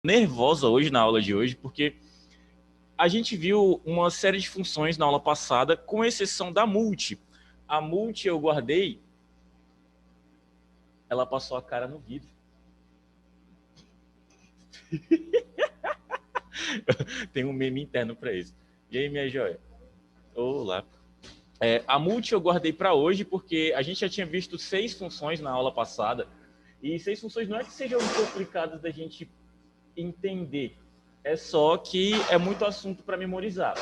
nervosa hoje na aula de hoje, porque a gente viu uma série de funções na aula passada, com exceção da multi. A multi eu guardei, ela passou a cara no vidro. Tem um meme interno para isso. E aí, minha joia? Olá. A multi eu guardei para hoje, porque a gente já tinha visto 6 funções na aula passada, e 6 funções não é que sejam complicadas da gente entender, é só que é muito assunto para memorizar.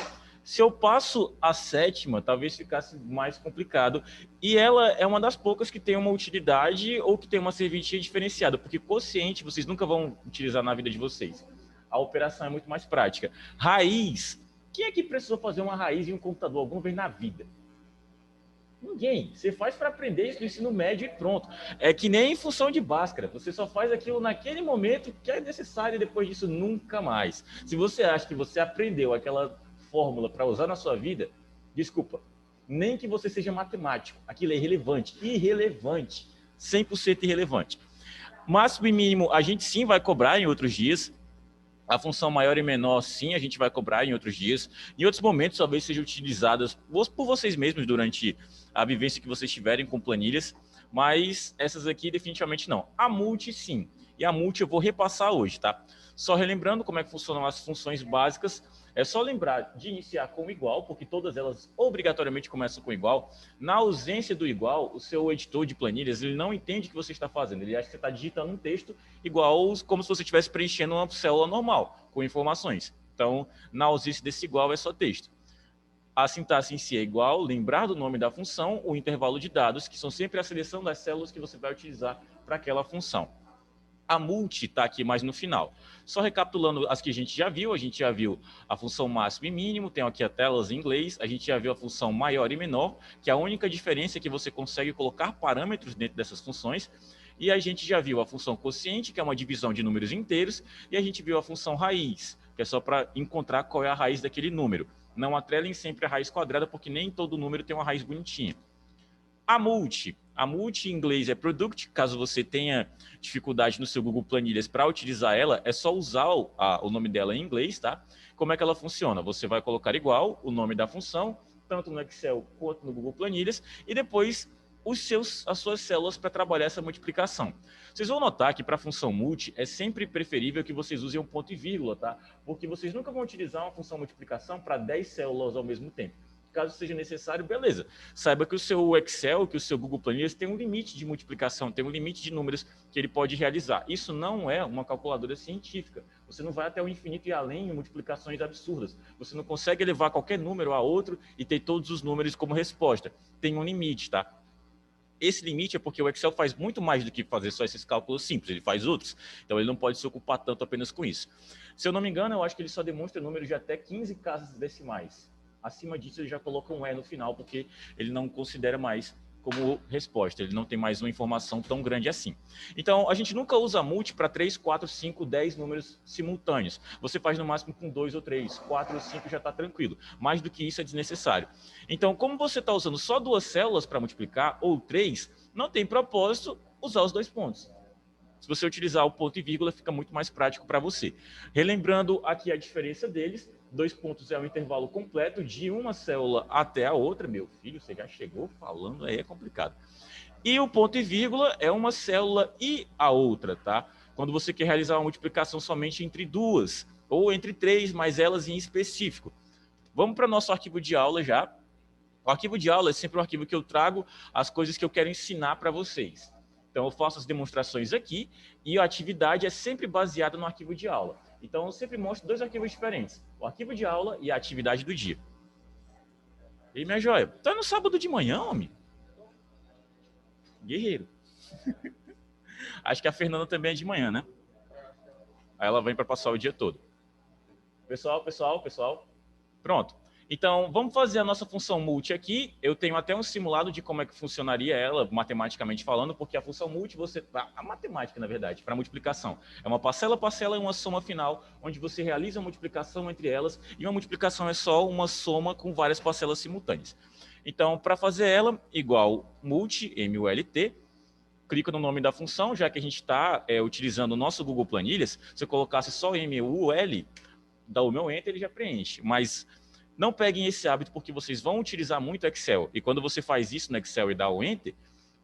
Se eu passo a sétima, talvez ficasse mais complicado. E ela é uma das poucas que tem uma utilidade ou que tem uma serventia diferenciada, porque quociente vocês nunca vão utilizar na vida de vocês. A operação é muito mais prática. Raiz. Quem é que precisou fazer uma raiz em um computador alguma vez na vida? Ninguém. Você faz para aprender isso no ensino médio e pronto. É que nem função de Bhaskara. Você só faz aquilo naquele momento que é necessário e depois disso nunca mais. Se você acha que você aprendeu aquela fórmula para usar na sua vida, desculpa. Nem que você seja matemático. Aquilo é irrelevante. Irrelevante. 100% irrelevante. Máximo e mínimo a gente sim vai cobrar em outros dias. A função maior e menor, sim, a gente vai cobrar em outros dias. Em outros momentos, talvez sejam utilizadas por vocês mesmos durante a vivência que vocês tiverem com planilhas, mas essas aqui definitivamente não. A multi, sim. E a multi eu vou repassar hoje, tá? Só relembrando como é que funcionam as funções básicas, é só lembrar de iniciar com igual, porque todas elas obrigatoriamente começam com igual. Na ausência do igual, o seu editor de planilhas ele não entende o que você está fazendo. Ele acha que você está digitando um texto igual como se você estivesse preenchendo uma célula normal, com informações. Então, na ausência desse igual, é só texto. A sintaxe em si é igual, lembrar do nome da função, o intervalo de dados, que são sempre a seleção das células que você vai utilizar para aquela função. A multi está aqui mais no final. Só recapitulando as que a gente já viu a função máximo e mínimo, tem aqui a telas em inglês, a gente já viu a função maior e menor, que a única diferença é que você consegue colocar parâmetros dentro dessas funções, e a gente já viu a função quociente, que é uma divisão de números inteiros, e a gente viu a função raiz, que é só para encontrar qual é a raiz daquele número. Não atrelem sempre a raiz quadrada, porque nem todo número tem uma raiz bonitinha. A multi em inglês é product, caso você tenha dificuldade no seu Google Planilhas para utilizar ela, é só usar o nome dela em inglês, tá? Como é que ela funciona? Você vai colocar igual o nome da função, tanto no Excel quanto no Google Planilhas, e depois as suas células para trabalhar essa multiplicação. Vocês vão notar que para a função multi é sempre preferível que vocês usem um ponto e vírgula, tá? Porque vocês nunca vão utilizar uma função multiplicação para 10 células ao mesmo tempo. Caso seja necessário, beleza. Saiba que o seu Excel, que o seu Google Planilhas tem um limite de multiplicação, tem um limite de números que ele pode realizar. Isso não é uma calculadora científica. Você não vai até o infinito e além em multiplicações absurdas. Você não consegue levar qualquer número a outro e ter todos os números como resposta. Tem um limite, tá? Esse limite é porque o Excel faz muito mais do que fazer só esses cálculos simples, ele faz outros. Então ele não pode se ocupar tanto apenas com isso. Se eu não me engano, eu acho que ele só demonstra números de até 15 casas decimais. Acima disso, ele já coloca um E no final, porque ele não considera mais como resposta, ele não tem mais uma informação tão grande assim. Então, a gente nunca usa multi para 3, 4, 5, 10 números simultâneos. Você faz no máximo com 2 ou 3, 4 ou 5 já está tranquilo. Mais do que isso é desnecessário. Então, como você está usando só 2 células para multiplicar, ou 3, não tem propósito usar os 2 pontos. Se você utilizar o ponto e vírgula, fica muito mais prático para você. Relembrando aqui a diferença deles, 2 pontos é um intervalo completo de uma célula até a outra. Meu filho, você já chegou falando, aí é complicado. E o ponto e vírgula é uma célula e a outra, tá? Quando você quer realizar uma multiplicação somente entre duas, ou entre 3, mas elas em específico. Vamos para o nosso arquivo de aula já. O arquivo de aula é sempre um arquivo que eu trago as coisas que eu quero ensinar para vocês. Então, eu faço as demonstrações aqui e a atividade é sempre baseada no arquivo de aula. Então, eu sempre mostro 2 arquivos diferentes, o arquivo de aula e a atividade do dia. E aí, minha joia, tá no sábado de manhã, homem? Guerreiro. Acho que a Fernanda também é de manhã, né? Aí ela vem para passar o dia todo. Pessoal. Pronto. Então, vamos fazer a nossa função multi aqui. Eu tenho até um simulado de como é que funcionaria ela, matematicamente falando, porque a função multi, a matemática, na verdade, para multiplicação, é uma parcela e uma soma final, onde você realiza a multiplicação entre elas, e uma multiplicação é só uma soma com várias parcelas simultâneas. Então, para fazer ela, igual multi, MULT, clica no nome da função, já que a gente está utilizando o nosso Google Planilhas. Se eu colocasse só MUL, dá o meu Enter, ele já preenche. Mas não peguem esse hábito, porque vocês vão utilizar muito Excel. E quando você faz isso no Excel e dá o Enter,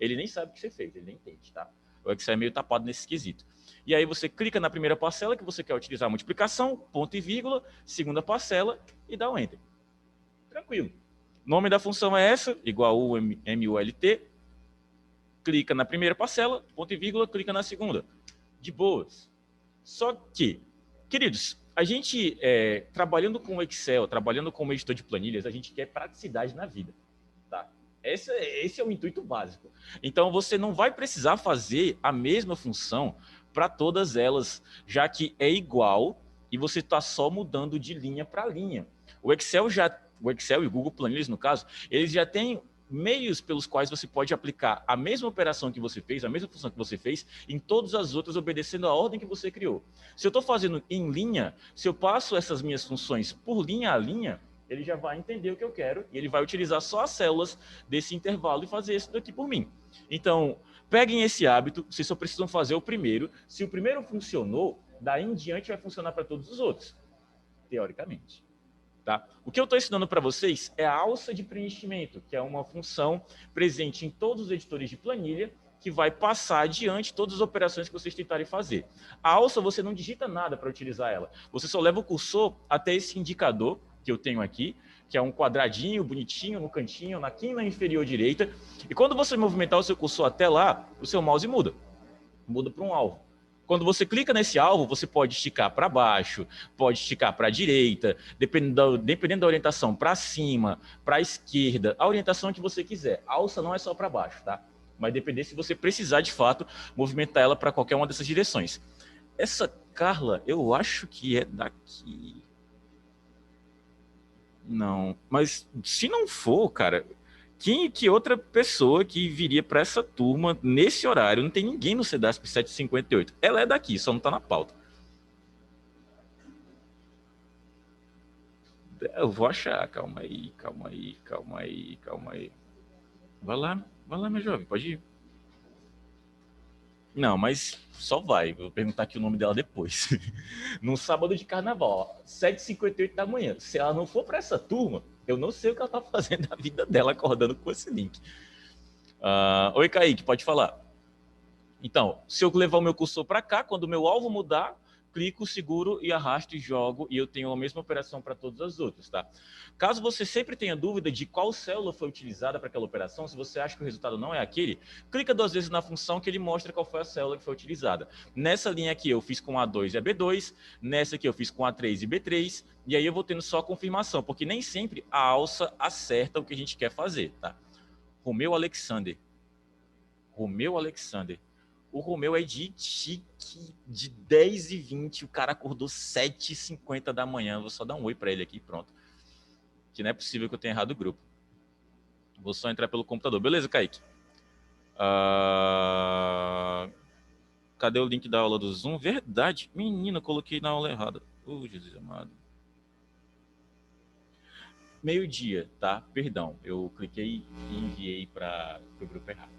ele nem sabe o que você fez, ele nem entende, tá? O Excel é meio tapado nesse quesito. E aí você clica na primeira parcela que você quer utilizar a multiplicação, ponto e vírgula, segunda parcela e dá o Enter. Tranquilo. Nome da função é essa, igual o MULT. Clica na primeira parcela, ponto e vírgula, clica na segunda. De boas. Só que, queridos, a gente, trabalhando com Excel, trabalhando como editor de planilhas, a gente quer praticidade na vida. Tá? Esse é o intuito básico. Então, você não vai precisar fazer a mesma função para todas elas, já que é igual e você está só mudando de linha para linha. O Excel e o Google Planilhas, no caso, eles já têm meios pelos quais você pode aplicar a mesma operação que você fez, a mesma função que você fez, em todas as outras, obedecendo a ordem que você criou. Se eu estou fazendo em linha, se eu passo essas minhas funções por linha a linha, ele já vai entender o que eu quero e ele vai utilizar só as células desse intervalo e fazer isso daqui por mim. Então, peguem esse hábito, vocês só precisam fazer o primeiro. Se o primeiro funcionou, daí em diante vai funcionar para todos os outros, teoricamente. Tá? O que eu estou ensinando para vocês é a alça de preenchimento, que é uma função presente em todos os editores de planilha, que vai passar adiante todas as operações que vocês tentarem fazer. A alça, você não digita nada para utilizar ela. Você só leva o cursor até esse indicador que eu tenho aqui, que é um quadradinho bonitinho no cantinho, na quina inferior direita. E quando você movimentar o seu cursor até lá, o seu mouse muda. Muda para um alvo. Quando você clica nesse alvo, você pode esticar para baixo, pode esticar para a direita, dependendo da orientação, para cima, para a esquerda, a orientação que você quiser. A alça não é só para baixo, tá? Vai depender se você precisar, de fato, movimentar ela para qualquer uma dessas direções. Essa Carla, eu acho que é daqui. Não, mas se não for, cara, que outra pessoa que viria para essa turma nesse horário? Não tem ninguém no CEDASP 758. Ela é daqui, só não tá na pauta. Eu vou achar, calma aí, calma aí, calma aí, calma aí. Vai lá, meu jovem, pode ir. Não, mas só vai. Vou perguntar aqui o nome dela depois. Num sábado de carnaval, 7h58 da manhã. Se ela não for para essa turma, eu não sei o que ela tá fazendo da vida dela acordando com esse link. Oi, Kaique, pode falar. Então, se eu levar o meu cursor para cá, quando o meu alvo mudar, clico, seguro e arrasto e jogo, e eu tenho a mesma operação para todas as outras, tá? Caso você sempre tenha dúvida de qual célula foi utilizada para aquela operação, se você acha que o resultado não é aquele, clica 2 vezes na função que ele mostra qual foi a célula que foi utilizada. Nessa linha aqui eu fiz com A2 e AB2, nessa aqui eu fiz com A3 e B3, e aí eu vou tendo só a confirmação, porque nem sempre a alça acerta o que a gente quer fazer, tá? Romeu Alexander. O Romeu é de tique de 10h20, o cara acordou 7h50 da manhã. Vou só dar um oi para ele aqui, pronto. Que não é possível que eu tenha errado o grupo. Vou só entrar pelo computador. Beleza, Kaique? Cadê o link da aula do Zoom? Verdade. Menina, eu coloquei na aula errada. Jesus amado. Meio-dia, tá? Perdão. Eu cliquei e enviei para o grupo errado.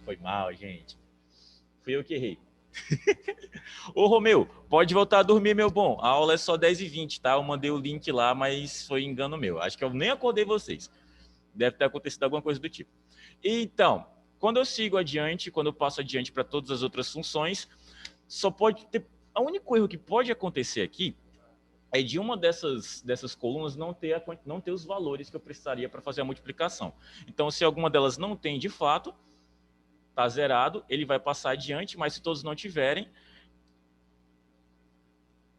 Foi mal, gente. Fui eu que errei. Ô, Romeu, pode voltar a dormir, meu bom. A aula é só 10h20, tá? Eu mandei o link lá, mas foi engano meu. Acho que eu nem acordei vocês. Deve ter acontecido alguma coisa do tipo. Então, quando eu sigo adiante, quando eu passo adiante para todas as outras funções, só pode ter... O único erro que pode acontecer aqui é de uma dessas colunas não ter os valores que eu precisaria para fazer a multiplicação. Então, se alguma delas não tem de fato, está zerado, ele vai passar adiante, mas se todos não tiverem,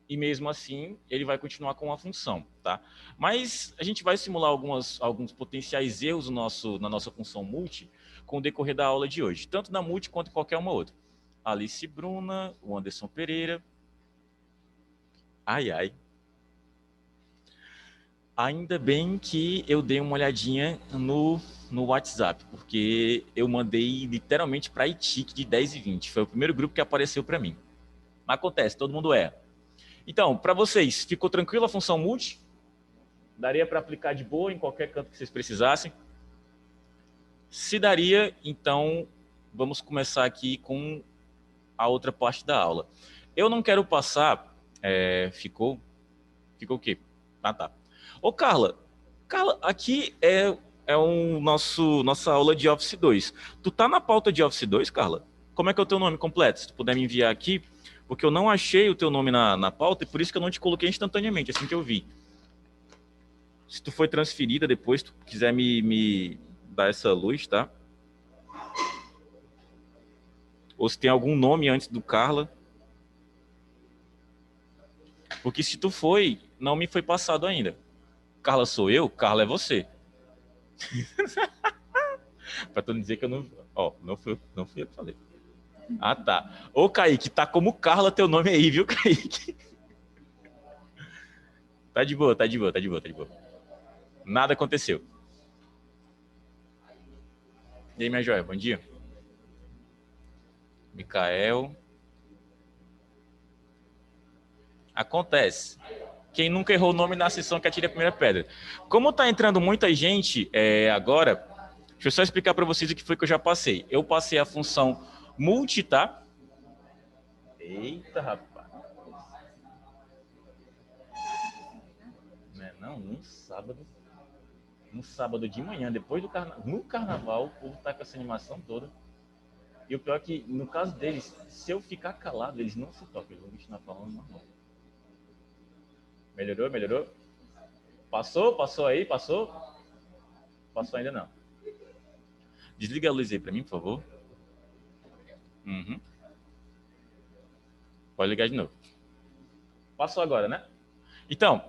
e mesmo assim, ele vai continuar com a função, tá? Mas a gente vai simular alguns potenciais erros na nossa função multi com o decorrer da aula de hoje, tanto na multi quanto em qualquer uma outra. Alice Bruna, o Anderson Pereira. Ai. Ainda bem que eu dei uma olhadinha no WhatsApp, porque eu mandei literalmente para ITIC de 10h20. Foi o primeiro grupo que apareceu para mim. Mas acontece, todo mundo erra. Então, para vocês, ficou tranquilo a função multi? Daria para aplicar de boa em qualquer canto que vocês precisassem? Se daria, então vamos começar aqui com a outra parte da aula. Eu não quero passar... ficou o quê? Ah, tá. Ô, Carla, aqui é nossa aula de Office 2. Tu tá na pauta de Office 2, Carla? Como é que é o teu nome completo? Se tu puder me enviar aqui, porque eu não achei o teu nome na pauta e por isso que eu não te coloquei instantaneamente, assim que eu vi. Se tu foi transferida depois, tu quiser me dar essa luz, tá? Ou se tem algum nome antes do Carla. Porque se tu foi, não me foi passado ainda. Carla sou eu, Carla é você. Pra tu não dizer que eu não... Ó, não fui eu que falei. Ah, tá. Ô, Kaique, tá como Carla teu nome aí, viu, Kaique? Tá de boa, tá de boa, tá de boa, tá de boa. Nada aconteceu. E aí, minha joia, bom dia. Micael. Acontece. Quem nunca errou o nome na sessão que atire a primeira pedra. Como tá entrando muita gente agora, deixa eu só explicar para vocês o que foi que eu já passei. Eu passei a função multi, tá? Eita, rapaz. Não, num sábado de manhã, depois do carnaval, no carnaval, o povo tá com essa animação toda. E o pior é que, no caso deles, se eu ficar calado, eles não se tocam, eles vão continuar falando normal. Melhorou, melhorou? Passou aí, passou? Passou ainda não. Desliga a luz aí pra mim, por favor. Uhum. Pode ligar de novo. Passou agora, né? Então,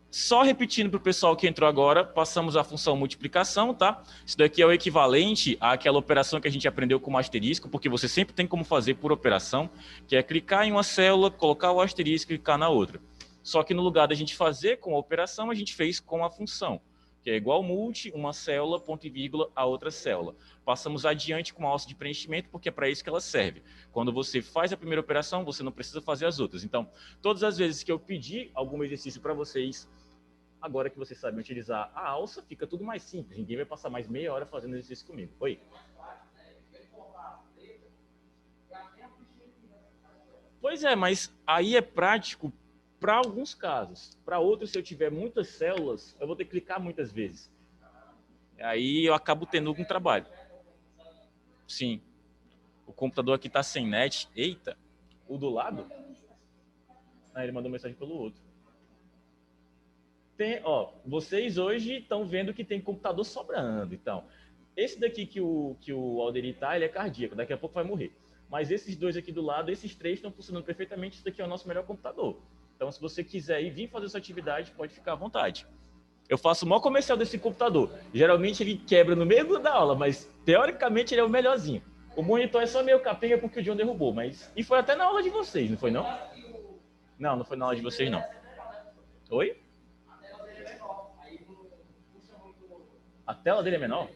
só repetindo para o pessoal que entrou agora, passamos a função multiplicação, tá? Isso daqui é o equivalente àquela operação que a gente aprendeu com o asterisco, porque você sempre tem como fazer por operação, que é clicar em uma célula, colocar o asterisco e clicar na outra. Só que no lugar da gente fazer com a operação, a gente fez com a função, que é igual multi, uma célula, ponto e vírgula, a outra célula. Passamos adiante com a alça de preenchimento, porque é para isso que ela serve. Quando você faz a primeira operação, você não precisa fazer as outras. Então, todas as vezes que eu pedir algum exercício para vocês, agora que vocês sabem utilizar a alça, fica tudo mais simples. Ninguém vai passar mais meia hora fazendo exercício comigo. Oi? Pois é, mas aí é prático para alguns casos. Para outros, se eu tiver muitas células, eu vou ter que clicar muitas vezes. Aí eu acabo tendo algum trabalho. Sim. O computador aqui está sem net. Eita. O do lado? Ah, ele mandou mensagem pelo outro. Vocês hoje estão vendo que tem computador sobrando. Então, esse daqui que o Alderi tá, ele é cardíaco. Daqui a pouco vai morrer. Mas esses dois aqui do lado, esses três estão funcionando perfeitamente. Esse daqui é o nosso melhor computador. Então, se você quiser ir vir fazer essa atividade, pode ficar à vontade. Eu faço o maior comercial desse computador. Geralmente ele quebra no meio da aula, mas teoricamente ele é o melhorzinho. O monitor é só meio capenga porque o John derrubou, mas... E foi até na aula de vocês, não foi não? Não, não foi na aula de vocês, não. Oi? A tela dele é menor?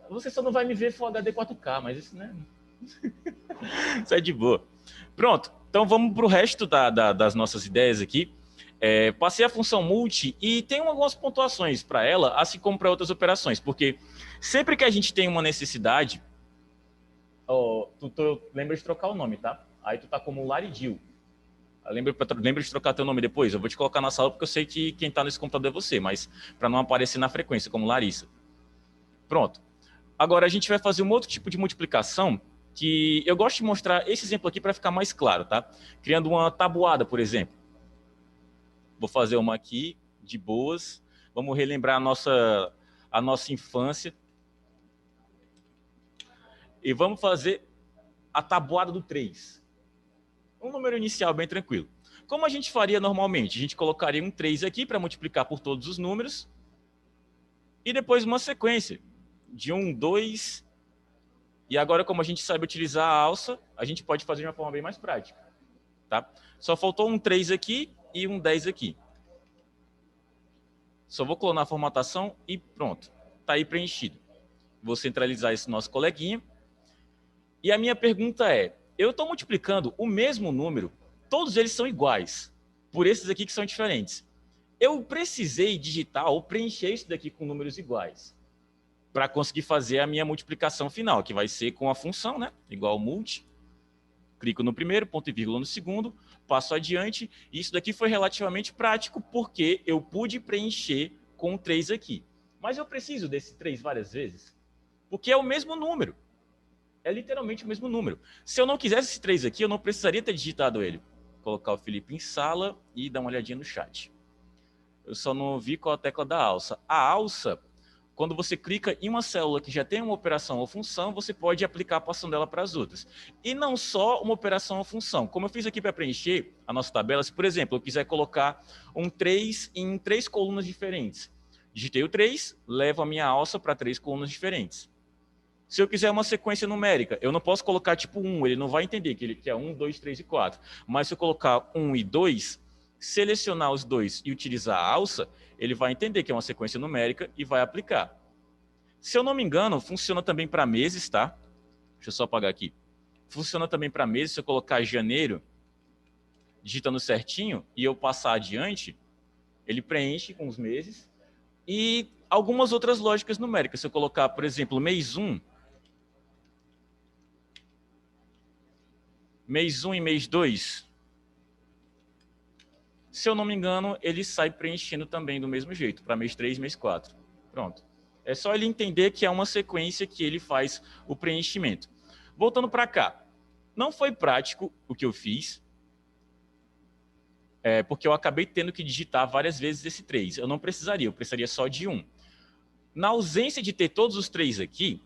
Você só não vai me ver Full HD 4K, mas isso, né? Isso é de boa. Pronto, então vamos para o resto das nossas ideias aqui. Passei a função multi e tem algumas pontuações para ela, assim como para outras operações, porque sempre que a gente tem uma necessidade, tu lembra de trocar o nome, tá? Aí tu tá como Laridil. Lembra de trocar teu nome depois? Eu vou te colocar na sala porque eu sei que quem tá nesse computador é você, mas para não aparecer na frequência, como Larissa. Pronto. Agora a gente vai fazer um outro tipo de multiplicação que eu gosto de mostrar esse exemplo aqui para ficar mais claro, tá? Criando uma tabuada, por exemplo. Vou fazer uma aqui, de boas. Vamos relembrar a nossa infância. E vamos fazer a tabuada do 3. Um número inicial bem tranquilo. Como a gente faria normalmente? A gente colocaria um 3 aqui para multiplicar por todos os números. E depois uma sequência de 1, 2. E agora, como a gente sabe utilizar a alça, a gente pode fazer de uma forma bem mais prática. Tá? Só faltou um 3 aqui e um 10 aqui. Só vou clonar a formatação e pronto. Está aí preenchido. Vou centralizar esse nosso coleguinha. E a minha pergunta é, eu estou multiplicando o mesmo número, todos eles são iguais, por esses aqui que são diferentes. Eu precisei digitar ou preencher isso daqui com números iguais. para conseguir fazer a minha multiplicação final, que vai ser com a função, né? Igual multi. Clico no primeiro, ponto e vírgula no segundo, passo adiante. Isso daqui foi relativamente prático, porque eu pude preencher com 3 aqui. Mas eu preciso desse 3 várias vezes, porque é o mesmo número. É literalmente o mesmo número. Se eu não quisesse esse 3 aqui, eu não precisaria ter digitado ele. Vou colocar o Felipe em sala e dar uma olhadinha no chat. Eu só não vi qual a tecla da alça. A alça, quando você clica em uma célula que já tem uma operação ou função, você pode aplicar a passando dela para as outras. E não só uma operação ou função. Como eu fiz aqui para preencher a nossa tabela, se, por exemplo, eu quiser colocar um 3 em 3 colunas diferentes, digitei o 3, levo a minha alça para 3 colunas diferentes. Se eu quiser uma sequência numérica, eu não posso colocar tipo 1, ele não vai entender que é 1, 2, 3 e 4. Mas se eu colocar 1 e 2, selecionar os dois e utilizar a alça, ele vai entender que é uma sequência numérica e vai aplicar. Se eu não me engano, funciona também para meses, tá? Deixa eu só apagar aqui. Funciona também para meses, se eu colocar janeiro, digitando certinho, e eu passar adiante, ele preenche com os meses. E algumas outras lógicas numéricas. Se eu colocar, por exemplo, mês 1, mês 1 e mês 2, se eu não me engano, ele sai preenchendo também do mesmo jeito, para mês 3 e mês 4. Pronto. É só ele entender que é uma sequência que ele faz o preenchimento. Voltando para cá. Não foi prático o que eu fiz, porque eu acabei tendo que digitar várias vezes esse 3. Eu não precisaria, eu precisaria só de 1. Na ausência de ter todos os 3 aqui,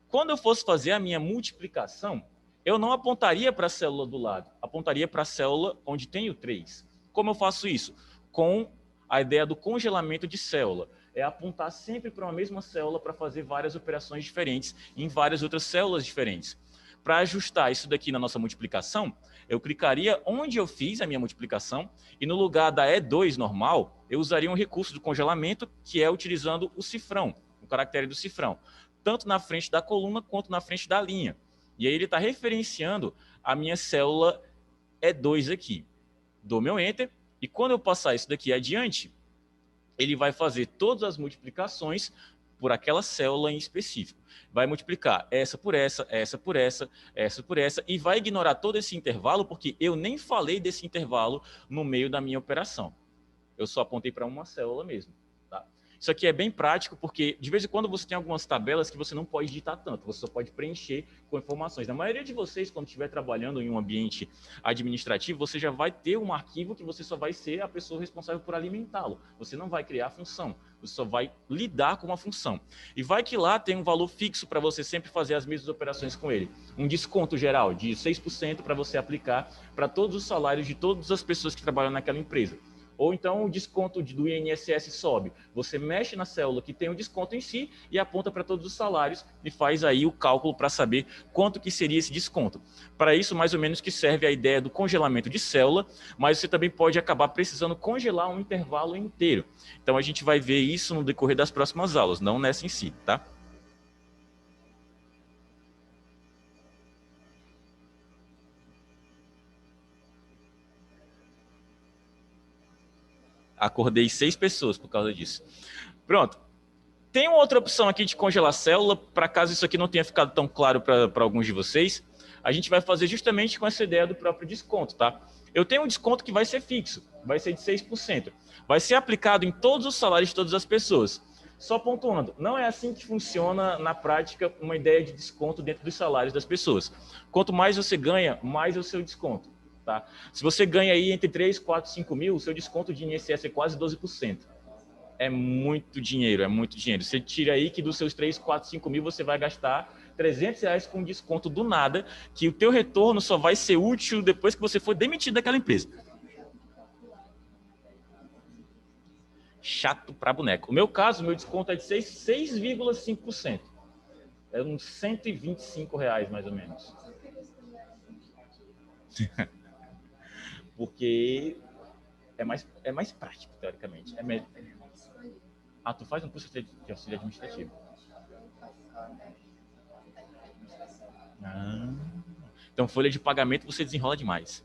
quando eu fosse fazer a minha multiplicação, eu não apontaria para a célula do lado, apontaria para a célula onde tem o 3. Como eu faço isso? Com a ideia do congelamento de célula. É apontar sempre para uma mesma célula para fazer várias operações diferentes em várias outras células diferentes. Para ajustar isso daqui na nossa multiplicação, eu clicaria onde eu fiz a minha multiplicação e no lugar da E2 normal, eu usaria um recurso do congelamento, que é utilizando o cifrão, o caractere do cifrão, tanto na frente da coluna quanto na frente da linha. E aí ele está referenciando a minha célula E2 aqui. Dou meu Enter, e quando eu passar isso daqui adiante, ele vai fazer todas as multiplicações por aquela célula em específico. Vai multiplicar essa por essa, essa por essa, essa por essa, e vai ignorar todo esse intervalo, porque eu nem falei desse intervalo no meio da minha operação. Eu só apontei para uma célula mesmo. Tá? Isso aqui é bem prático, porque de vez em quando você tem algumas tabelas que você não pode digitar tanto, você só pode preencher com informações. Na maioria de vocês, quando estiver trabalhando em um ambiente administrativo, você já vai ter um arquivo que você só vai ser a pessoa responsável por alimentá-lo. Você não vai criar a função, você só vai lidar com uma função. E vai que lá tem um valor fixo para você sempre fazer as mesmas operações com ele. Um desconto geral de 6% para você aplicar para todos os salários de todas as pessoas que trabalham naquela empresa. Ou então o desconto do INSS sobe. Você mexe na célula que tem o desconto em si e aponta para todos os salários e faz aí o cálculo para saber quanto que seria esse desconto. Para isso, mais ou menos, que serve a ideia do congelamento de célula, mas você também pode acabar precisando congelar um intervalo inteiro. Então a gente vai ver isso no decorrer das próximas aulas, não nessa em si, tá? Acordei 6 pessoas por causa disso. Pronto. Tem uma outra opção aqui de congelar célula, para caso isso aqui não tenha ficado tão claro para alguns de vocês, a gente vai fazer justamente com essa ideia do próprio desconto, tá? Eu tenho um desconto que vai ser fixo, vai ser de 6%. Vai ser aplicado em todos os salários de todas as pessoas. Só pontuando, não é assim que funciona na prática uma ideia de desconto dentro dos salários das pessoas. Quanto mais você ganha, mais é o seu desconto. Tá? Se você ganha aí entre 3, 4, 5 mil, o seu desconto de INSS é quase 12%. É muito dinheiro, é muito dinheiro. Você tira aí que dos seus 3, 4, 5 mil você vai gastar R$ 300 com desconto do nada, que o teu retorno só vai ser útil depois que você for demitido daquela empresa. Chato pra boneco. O meu caso, meu desconto é de 6,5%. É uns R$ 125, mais ou menos. Porque é mais prático, teoricamente. Ah, tu faz um curso de auxílio administrativo. Ah, então, folha de pagamento você desenrola demais.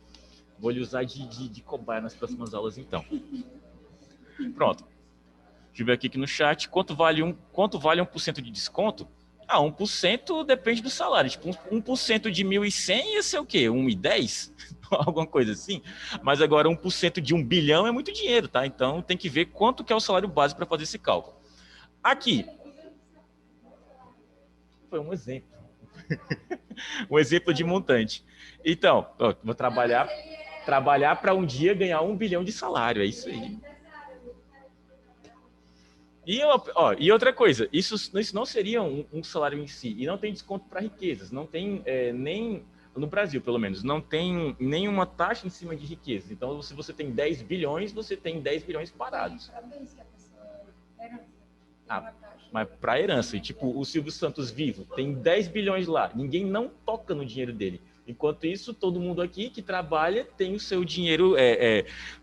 Vou lhe usar de cobaia nas próximas aulas, então. Pronto. Deixa eu ver aqui no chat. Quanto vale 1% de desconto? 1% depende do salário. Tipo, 1% de 1.100 ia ser o quê? 1,10? Alguma coisa assim. Mas agora 1% de 1 bilhão é muito dinheiro, tá? Então tem que ver quanto que é o salário base para fazer esse cálculo. Aqui. Foi um exemplo. Um exemplo de montante. Então, vou trabalhar para um dia ganhar 1 bilhão de salário. É isso aí. E outra coisa, isso não seria um salário em si, e não tem desconto para riquezas, não tem nem, no Brasil pelo menos, não tem nenhuma taxa em cima de riquezas. Então, se você tem 10 bilhões, você tem 10 bilhões parados. Mas para herança, tipo o Silvio Santos vivo, tem 10 bilhões lá, ninguém não toca no dinheiro dele. Enquanto isso, todo mundo aqui que trabalha tem o seu dinheiro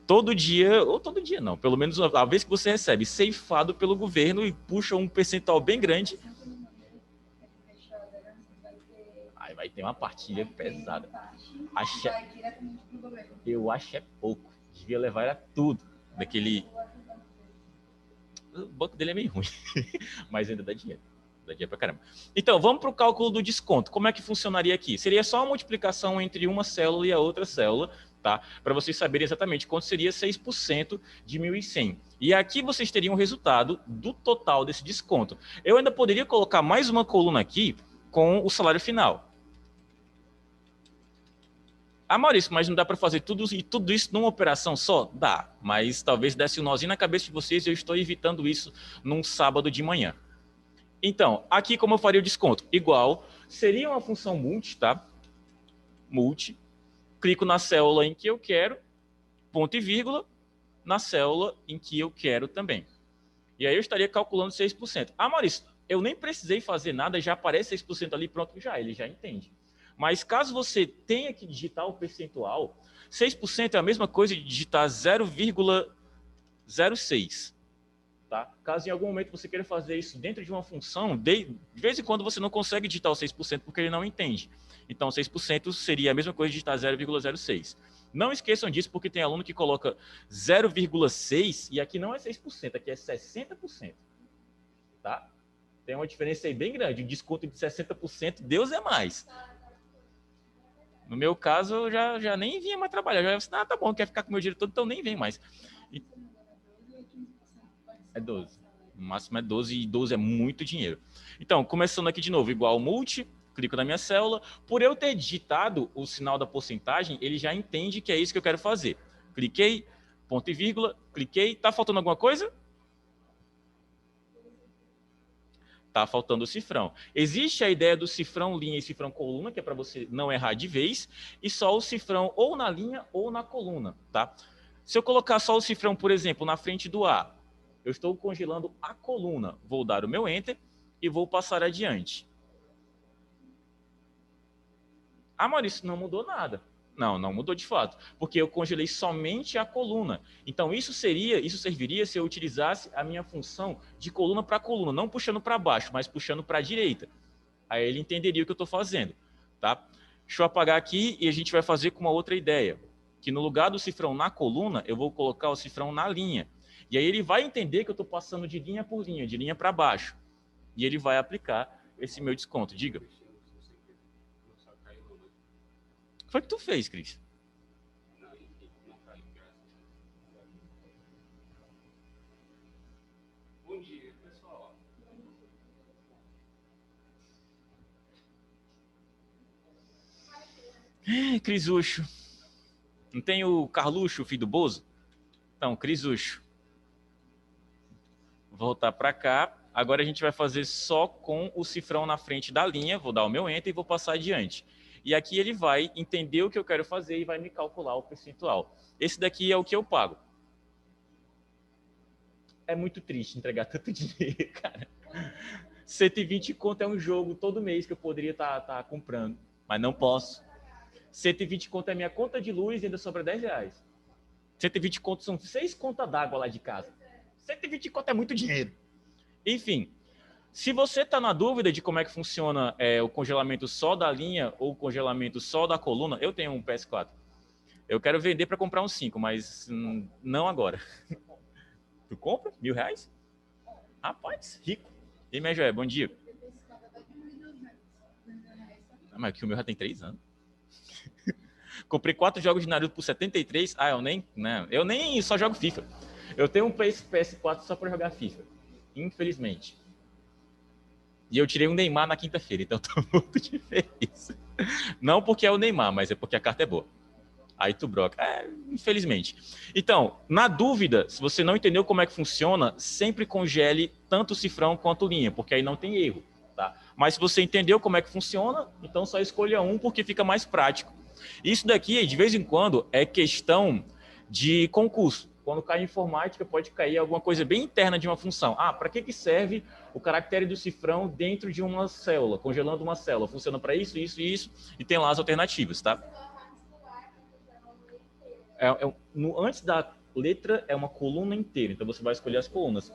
todo dia, ou todo dia não, pelo menos a vez que você recebe, ceifado pelo governo e puxa um percentual bem grande. Aí vai ter uma partilha pesada. Eu acho é pouco. Devia levar era tudo. Daquele. O banco dele é meio ruim, mas ainda dá dinheiro. Dá dinheiro pra caramba. Então, vamos para o cálculo do desconto. Como é que funcionaria aqui? Seria só a multiplicação entre uma célula e a outra célula, tá? Para vocês saberem exatamente quanto seria 6% de 1.100. E aqui vocês teriam o resultado do total desse desconto. Eu ainda poderia colocar mais uma coluna aqui com o salário final. Maurício, mas não dá para fazer tudo isso numa operação só? Dá, mas talvez desse um nozinho na cabeça de vocês e eu estou evitando isso num sábado de manhã. Então, aqui como eu faria o desconto? Igual, seria uma função multi, tá? Multi. Clico na célula em que eu quero, ponto e vírgula, na célula em que eu quero também. E aí eu estaria calculando 6%. Maurício, eu nem precisei fazer nada, já aparece 6% ali, pronto, ele já entende. Mas caso você tenha que digitar o percentual, 6% é a mesma coisa de digitar 0,06. Tá? Caso em algum momento você queira fazer isso dentro de uma função, de vez em quando você não consegue digitar o 6% porque ele não entende. Então, 6% seria a mesma coisa de digitar 0,06. Não esqueçam disso, porque tem aluno que coloca 0,6 e aqui não é 6%, aqui é 60%. Tá? Tem uma diferença aí bem grande. Um desconto de 60%, Deus é mais. No meu caso, eu já nem vinha mais trabalhar. Já disse, tá bom, quer ficar com o meu dinheiro todo, então nem vem mais. É 12. O máximo é 12 e 12 é muito dinheiro. Então, começando aqui de novo, igual multi, clico na minha célula. Por eu ter digitado o sinal da porcentagem, ele já entende que é isso que eu quero fazer. Cliquei, ponto e vírgula, cliquei. Tá faltando alguma coisa? Tá faltando o cifrão. Existe a ideia do cifrão linha e cifrão coluna, que é para você não errar de vez, e só o cifrão ou na linha ou na coluna, tá? Se eu colocar só o cifrão, por exemplo, na frente do A, eu estou congelando a coluna. Vou dar o meu Enter e vou passar adiante. Maurício, não mudou nada. Não mudou de fato, porque eu congelei somente a coluna. Então isso serviria se eu utilizasse a minha função de coluna para coluna, não puxando para baixo, mas puxando para a direita. Aí ele entenderia o que eu estou fazendo, tá? Deixa eu apagar aqui e a gente vai fazer com uma outra ideia, que no lugar do cifrão na coluna, eu vou colocar o cifrão na linha. E aí ele vai entender que eu estou passando de linha por linha, de linha para baixo. E ele vai aplicar esse meu desconto. Diga. O que foi que tu fez, Cris? Bom dia, pessoal. Crisucho. Não tem o Carluxo, filho do Bozo? Então, Crisucho. Voltar para cá. Agora a gente vai fazer só com o cifrão na frente da linha. Vou dar o meu Enter e vou passar adiante. E aqui ele vai entender o que eu quero fazer e vai me calcular o percentual. Esse daqui é o que eu pago. É muito triste entregar tanto dinheiro, cara. 120 conto é um jogo todo mês que eu poderia estar comprando, mas não posso. 120 conto é minha conta de luz e ainda sobra 10 reais. 120 conto são 6 contas d'água lá de casa. 120 conto é muito dinheiro. Enfim, se você está na dúvida de como é que funciona o congelamento só da linha ou o congelamento só da coluna, eu tenho um PS4. Eu quero vender para comprar um 5, mas não agora. Tu compra? R$1.000? Rapaz, rico. E minha joia, bom dia. Mas aqui o meu já tem 3 anos. Comprei 4 jogos de Naruto por 73. Ah, eu nem só jogo FIFA. Eu tenho um PS4 só para jogar FIFA. Infelizmente. E eu tirei um Neymar na quinta-feira, então eu tô muito de feliz. Não porque é o Neymar, mas é porque a carta é boa. Aí tu broca. Infelizmente. Então, na dúvida, se você não entendeu como é que funciona, sempre congele tanto cifrão quanto linha, porque aí não tem erro. Tá? Mas se você entendeu como é que funciona, então só escolha um porque fica mais prático. Isso daqui, de vez em quando, é questão de concurso. Quando cai em informática, pode cair alguma coisa bem interna de uma função. Para que serve o caractere do cifrão dentro de uma célula, congelando uma célula? Funciona para isso, isso e isso, e tem lá as alternativas, tá? Antes da letra é uma coluna inteira, então você vai escolher as colunas.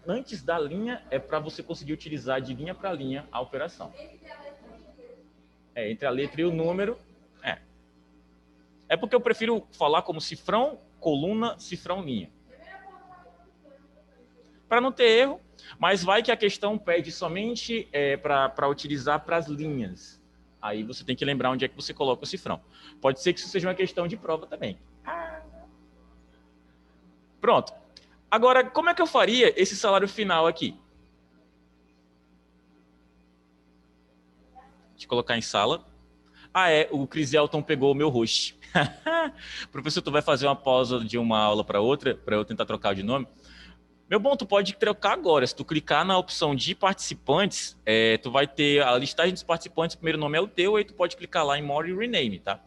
Antes da linha é para você conseguir utilizar de linha para linha a operação. Entre a letra e o número, é porque eu prefiro falar como cifrão, coluna, cifrão, linha. Para não ter erro, mas vai que a questão pede somente para utilizar para as linhas. Aí você tem que lembrar onde é que você coloca o cifrão. Pode ser que isso seja uma questão de prova também. Pronto. Agora, como é que eu faria esse salário final aqui? Deixa eu colocar em sala. O Chris Elton pegou o meu host. Professor, tu vai fazer uma pausa de uma aula para outra, para eu tentar trocar de nome? Meu bom, tu pode trocar agora. Se tu clicar na opção de participantes, tu vai ter a listagem dos participantes, o primeiro nome é o teu, aí tu pode clicar lá em More e Rename, tá?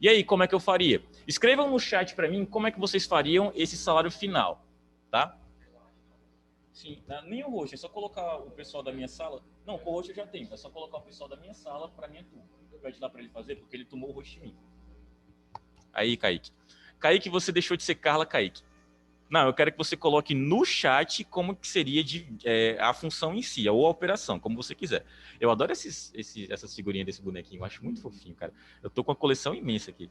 E aí, como é que eu faria? Escrevam no chat para mim como é que vocês fariam esse salário final, tá? Sim, nem o host, é só colocar o pessoal da minha sala. Não, o host eu já tenho, é só colocar o pessoal da minha sala para minha turma. Vai te dar para ele fazer, porque ele tomou o host de mim. Aí, Kaique. Kaique, você deixou de ser Carla, Kaique. Não, eu quero que você coloque no chat como que seria a função em si, ou a operação, como você quiser. Eu adoro essas figurinhas desse bonequinho, eu acho muito fofinho, cara. Eu tô com uma coleção imensa aqui.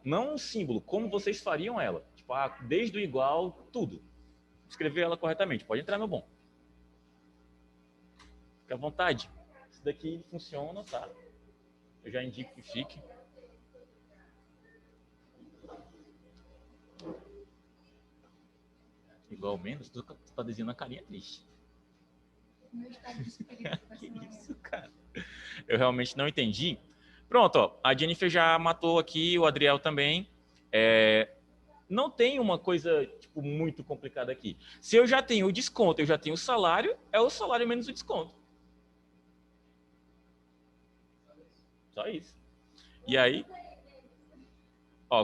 Não um símbolo, como vocês fariam ela. Tipo, desde o igual, tudo. Escrever ela corretamente. Pode entrar, meu bom. Fique à vontade. Isso daqui funciona, tá? Eu já indico que fique. Igual menos, tu tá desenhando a carinha triste. Que isso, cara? Eu realmente não entendi. Pronto, ó, a Jennifer já matou aqui, o Adriel também. Não tem uma coisa tipo, muito complicada aqui. Se eu já tenho o desconto, eu já tenho o salário, é o salário menos o desconto. Só isso. E aí,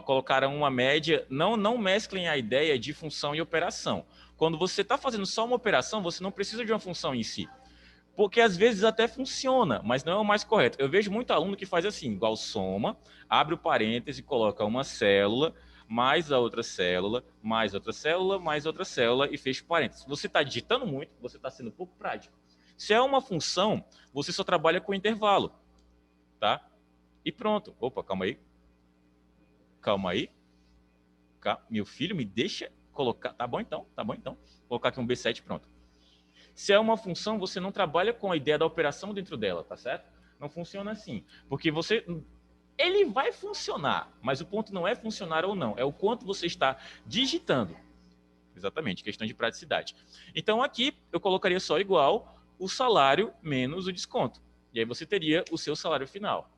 colocaram uma média. Não mesclem a ideia de função e operação. Quando você está fazendo só uma operação, você não precisa de uma função em si. Porque às vezes até funciona, mas não é o mais correto. Eu vejo muito aluno que faz assim, igual soma, abre o parêntese, coloca uma célula, mais a outra célula, mais outra célula, mais outra célula e fecha o parêntese. Você está digitando muito, você está sendo pouco prático. Se é uma função, você só trabalha com intervalo, tá? E pronto. Opa, calma aí. Calma aí. Meu filho, me deixa colocar. Tá bom então. Vou colocar aqui um B7, pronto. Se é uma função, você não trabalha com a ideia da operação dentro dela, tá certo? Não funciona assim. Porque ele vai funcionar, mas o ponto não é funcionar ou não, é o quanto você está digitando. Exatamente, questão de praticidade. Então aqui eu colocaria só igual o salário menos o desconto. E aí você teria o seu salário final.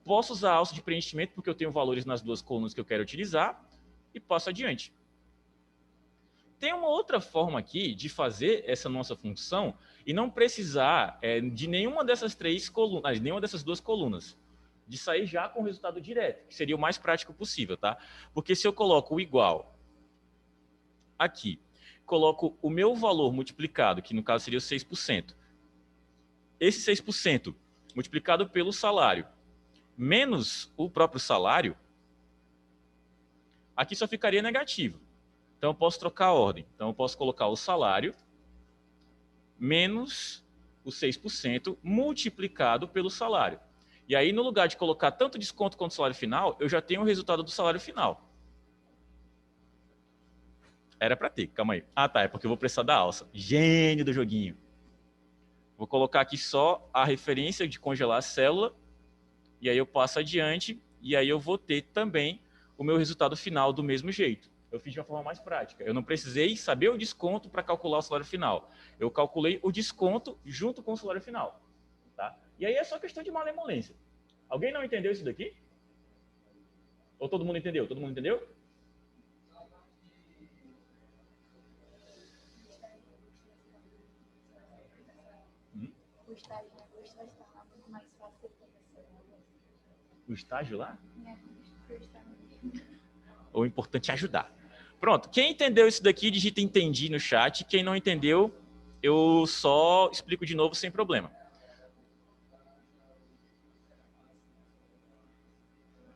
Posso usar a alça de preenchimento porque eu tenho valores nas duas colunas que eu quero utilizar e passo adiante. Tem uma outra forma aqui de fazer essa nossa função e não precisar de nenhuma dessas três colunas, nenhuma dessas duas colunas, de sair já com o resultado direto, que seria o mais prático possível, tá? Porque se eu coloco o igual aqui, coloco o meu valor multiplicado, que no caso seria o 6%, esse 6% multiplicado pelo salário, menos o próprio salário, aqui só ficaria negativo. Então, eu posso trocar a ordem. Então, eu posso colocar o salário menos o 6% multiplicado pelo salário. E aí, no lugar de colocar tanto desconto quanto salário final, eu já tenho o resultado do salário final. Era para ter, calma aí. Ah, tá, é porque eu vou precisar da alça. Gênio do joguinho. Vou colocar aqui só a referência de congelar a célula, e aí eu passo adiante, e aí eu vou ter também o meu resultado final do mesmo jeito. Eu fiz de uma forma mais prática. Eu não precisei saber o desconto para calcular o salário final. Eu calculei o desconto junto com o salário final. Tá? E aí é só questão de malemolência. Alguém não entendeu isso daqui? Ou todo mundo entendeu? Todo mundo entendeu? O estágio está muito mais fácil que O estágio lá? o estágio. O importante é ajudar. Pronto. Quem entendeu isso daqui, digita entendi no chat. Quem não entendeu, eu só explico de novo sem problema.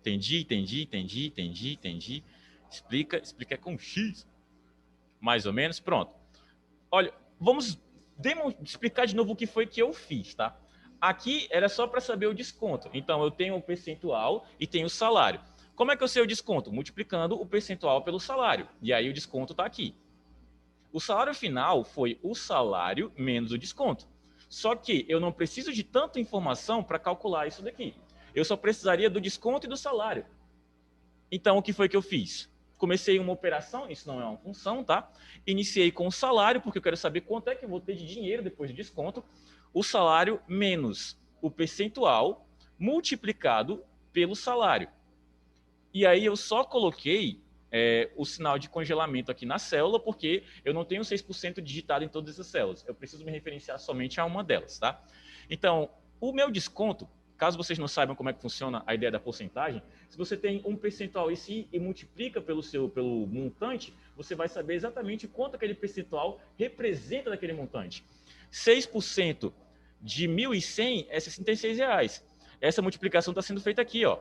Entendi. Explica com X. Mais ou menos, pronto. Olha, vamos explicar de novo o que foi que eu fiz, tá? Aqui era só para saber o desconto. Então, eu tenho o percentual e tenho o salário. Como é que eu sei o desconto? Multiplicando o percentual pelo salário. E aí o desconto está aqui. O salário final foi o salário menos o desconto. Só que eu não preciso de tanta informação para calcular isso daqui. Eu só precisaria do desconto e do salário. Então, o que foi que eu fiz? Comecei uma operação, isso não é uma função, tá? Iniciei com o salário, porque eu quero saber quanto é que eu vou ter de dinheiro depois do desconto. O salário menos o percentual multiplicado pelo salário. E aí eu só coloquei o sinal de congelamento aqui na célula, porque eu não tenho 6% digitado em todas essas células. Eu preciso me referenciar somente a uma delas, tá? Então, o meu desconto, caso vocês não saibam como é que funciona a ideia da porcentagem, se você tem um percentual em si e multiplica pelo montante, você vai saber exatamente quanto aquele percentual representa daquele montante. 6% de 1.100 é R$66. Essa multiplicação está sendo feita aqui, ó.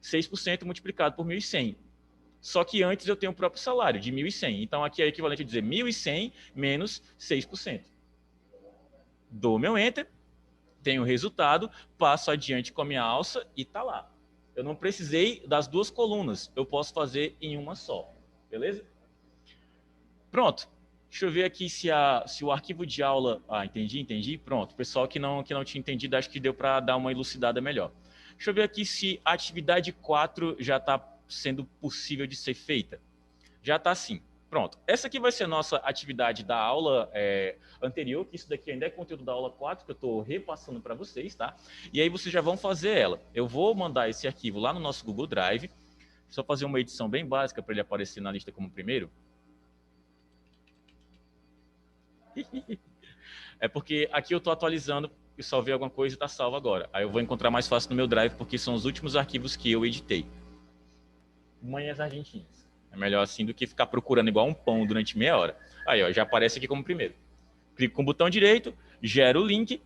6% multiplicado por 1.100. Só que antes eu tenho o próprio salário de 1.100. Então aqui é equivalente a dizer 1.100 menos 6%. Dou meu Enter, tenho o resultado, passo adiante com a minha alça e tá lá. Eu não precisei das duas colunas, eu posso fazer em uma só. Beleza? Pronto. Deixa eu ver aqui se o arquivo de aula... Ah, entendi. Pronto. Pessoal que não tinha entendido, acho que deu para dar uma elucidada melhor. Deixa eu ver aqui se a atividade 4 já está sendo possível de ser feita. Já está sim. Pronto. Essa aqui vai ser a nossa atividade da aula anterior, que isso daqui ainda é conteúdo da aula 4, que eu estou repassando para vocês, tá? E aí vocês já vão fazer ela. Eu vou mandar esse arquivo lá no nosso Google Drive, só fazer uma edição bem básica para ele aparecer na lista como primeiro. É porque aqui eu estou atualizando e salvei alguma coisa e está salvo agora. Aí eu vou encontrar mais fácil no meu Drive, porque são os últimos arquivos que eu editei. Manhas argentinas. É melhor assim do que ficar procurando igual um pão durante meia hora. Aí, ó, já aparece aqui como primeiro. Clico com o botão direito, gero o link.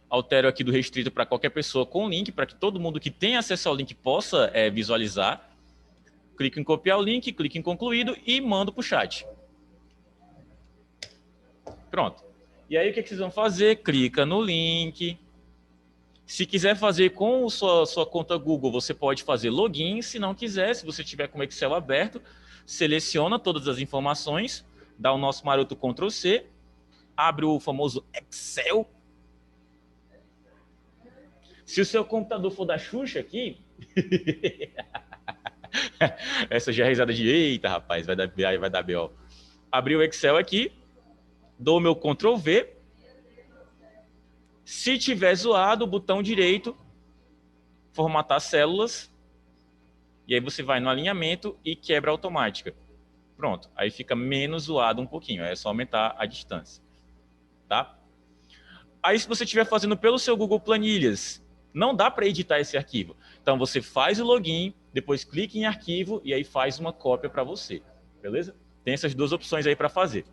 Altero aqui do restrito para qualquer pessoa com link, para que todo mundo que tem acesso ao link possa visualizar. Clico em copiar o link, clico em concluído e mando para o chat. Pronto. E aí o que vocês vão fazer? Clica no link. Se quiser fazer com sua conta Google, você pode fazer login. Se não quiser, se você tiver com o Excel aberto, seleciona todas as informações, dá o nosso maroto Ctrl C, abre o famoso Excel. Se o seu computador for da Xuxa aqui... Essa já é a risada de eita, rapaz, vai dar B.O. Abri o Excel aqui, dou o meu Ctrl V. Se tiver zoado, o botão direito, formatar células, e aí você vai no alinhamento e quebra automática. Pronto, aí fica menos zoado um pouquinho, é só aumentar a distância. Tá? Aí se você estiver fazendo pelo seu Google Planilhas, não dá para editar esse arquivo. Então você faz o login, depois clica em arquivo e aí faz uma cópia para você. Beleza? Tem essas duas opções aí para fazer.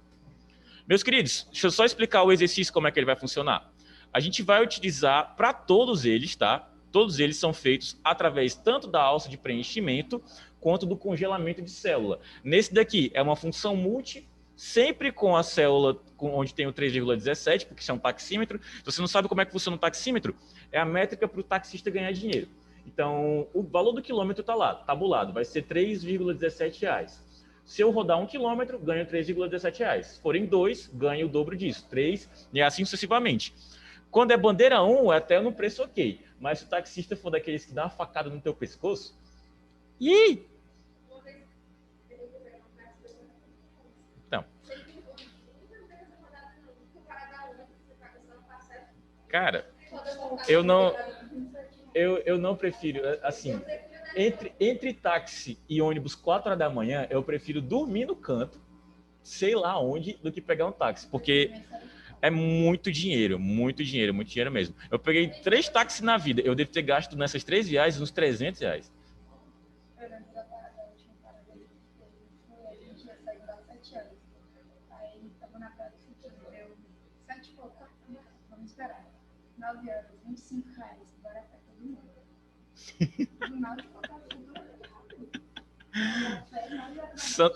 Meus queridos, deixa eu só explicar o exercício, como é que ele vai funcionar. A gente vai utilizar para todos eles, tá? Todos eles são feitos através tanto da alça de preenchimento quanto do congelamento de célula. Nesse daqui é uma função multi, sempre com a célula onde tem o 3,17, porque isso é um taxímetro. Se você não sabe como é que funciona o taxímetro, é a métrica para o taxista ganhar dinheiro. Então, o valor do quilômetro está lá, tabulado, vai ser R$3,17. Se eu rodar 1 quilômetro, ganho R$3,17. Se forem 2, ganho o dobro disso, 3, e assim sucessivamente. Quando é bandeira 1, é até no preço ok. Mas se o taxista for daqueles que dá uma facada no teu pescoço, e então, cara, eu não prefiro, assim, entre táxi e ônibus 4 horas da manhã, eu prefiro dormir no canto, sei lá onde, do que pegar um táxi, porque é muito dinheiro, muito dinheiro, muito dinheiro mesmo. Eu peguei 3 táxis na vida, eu devo ter gasto nessas 3 viagens uns R$300. Eu lembro da última parada aí, a gente ia sair lá 7 horas. Aí tava na praia do futuro, deu 7 e pouco, vamos esperar. 9 horas, R$25, bora pra todo mundo. Do nada, tudo.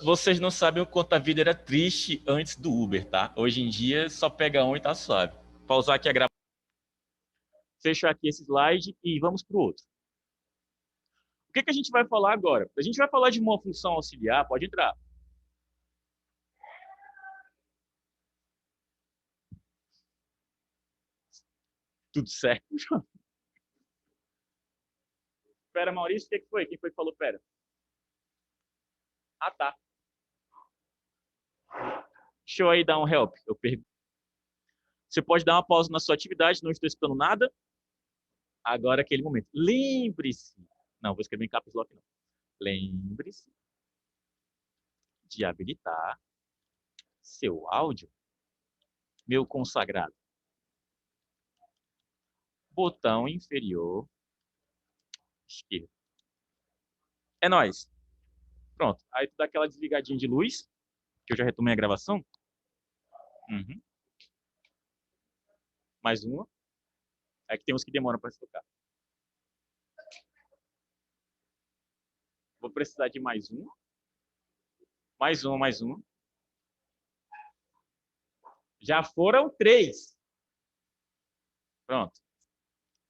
Vocês não sabem o quanto a vida era triste antes do Uber, tá? Hoje em dia, só pega um e tá suave. Pausar aqui a gravação. Fechar aqui esse slide e vamos pro outro. O que a gente vai falar agora? A gente vai falar de uma função auxiliar, pode entrar. Tudo certo? Pera, Maurício, o que foi? Quem foi que falou pera? Ah, tá. Deixa eu aí dar um help. Eu pergunto. Você pode dar uma pausa na sua atividade, não estou escutando nada. Agora é aquele momento. Lembre-se. Não, vou escrever em caps lock não. Lembre-se de habilitar seu áudio, meu consagrado. Botão inferior esquerdo. É nóis. Pronto. Aí tu dá aquela desligadinha de luz, que eu já retomei a gravação. Uhum. Mais uma. É que tem uns que demoram para se tocar. Vou precisar de mais uma. Mais uma, mais uma. Já foram 3. Pronto.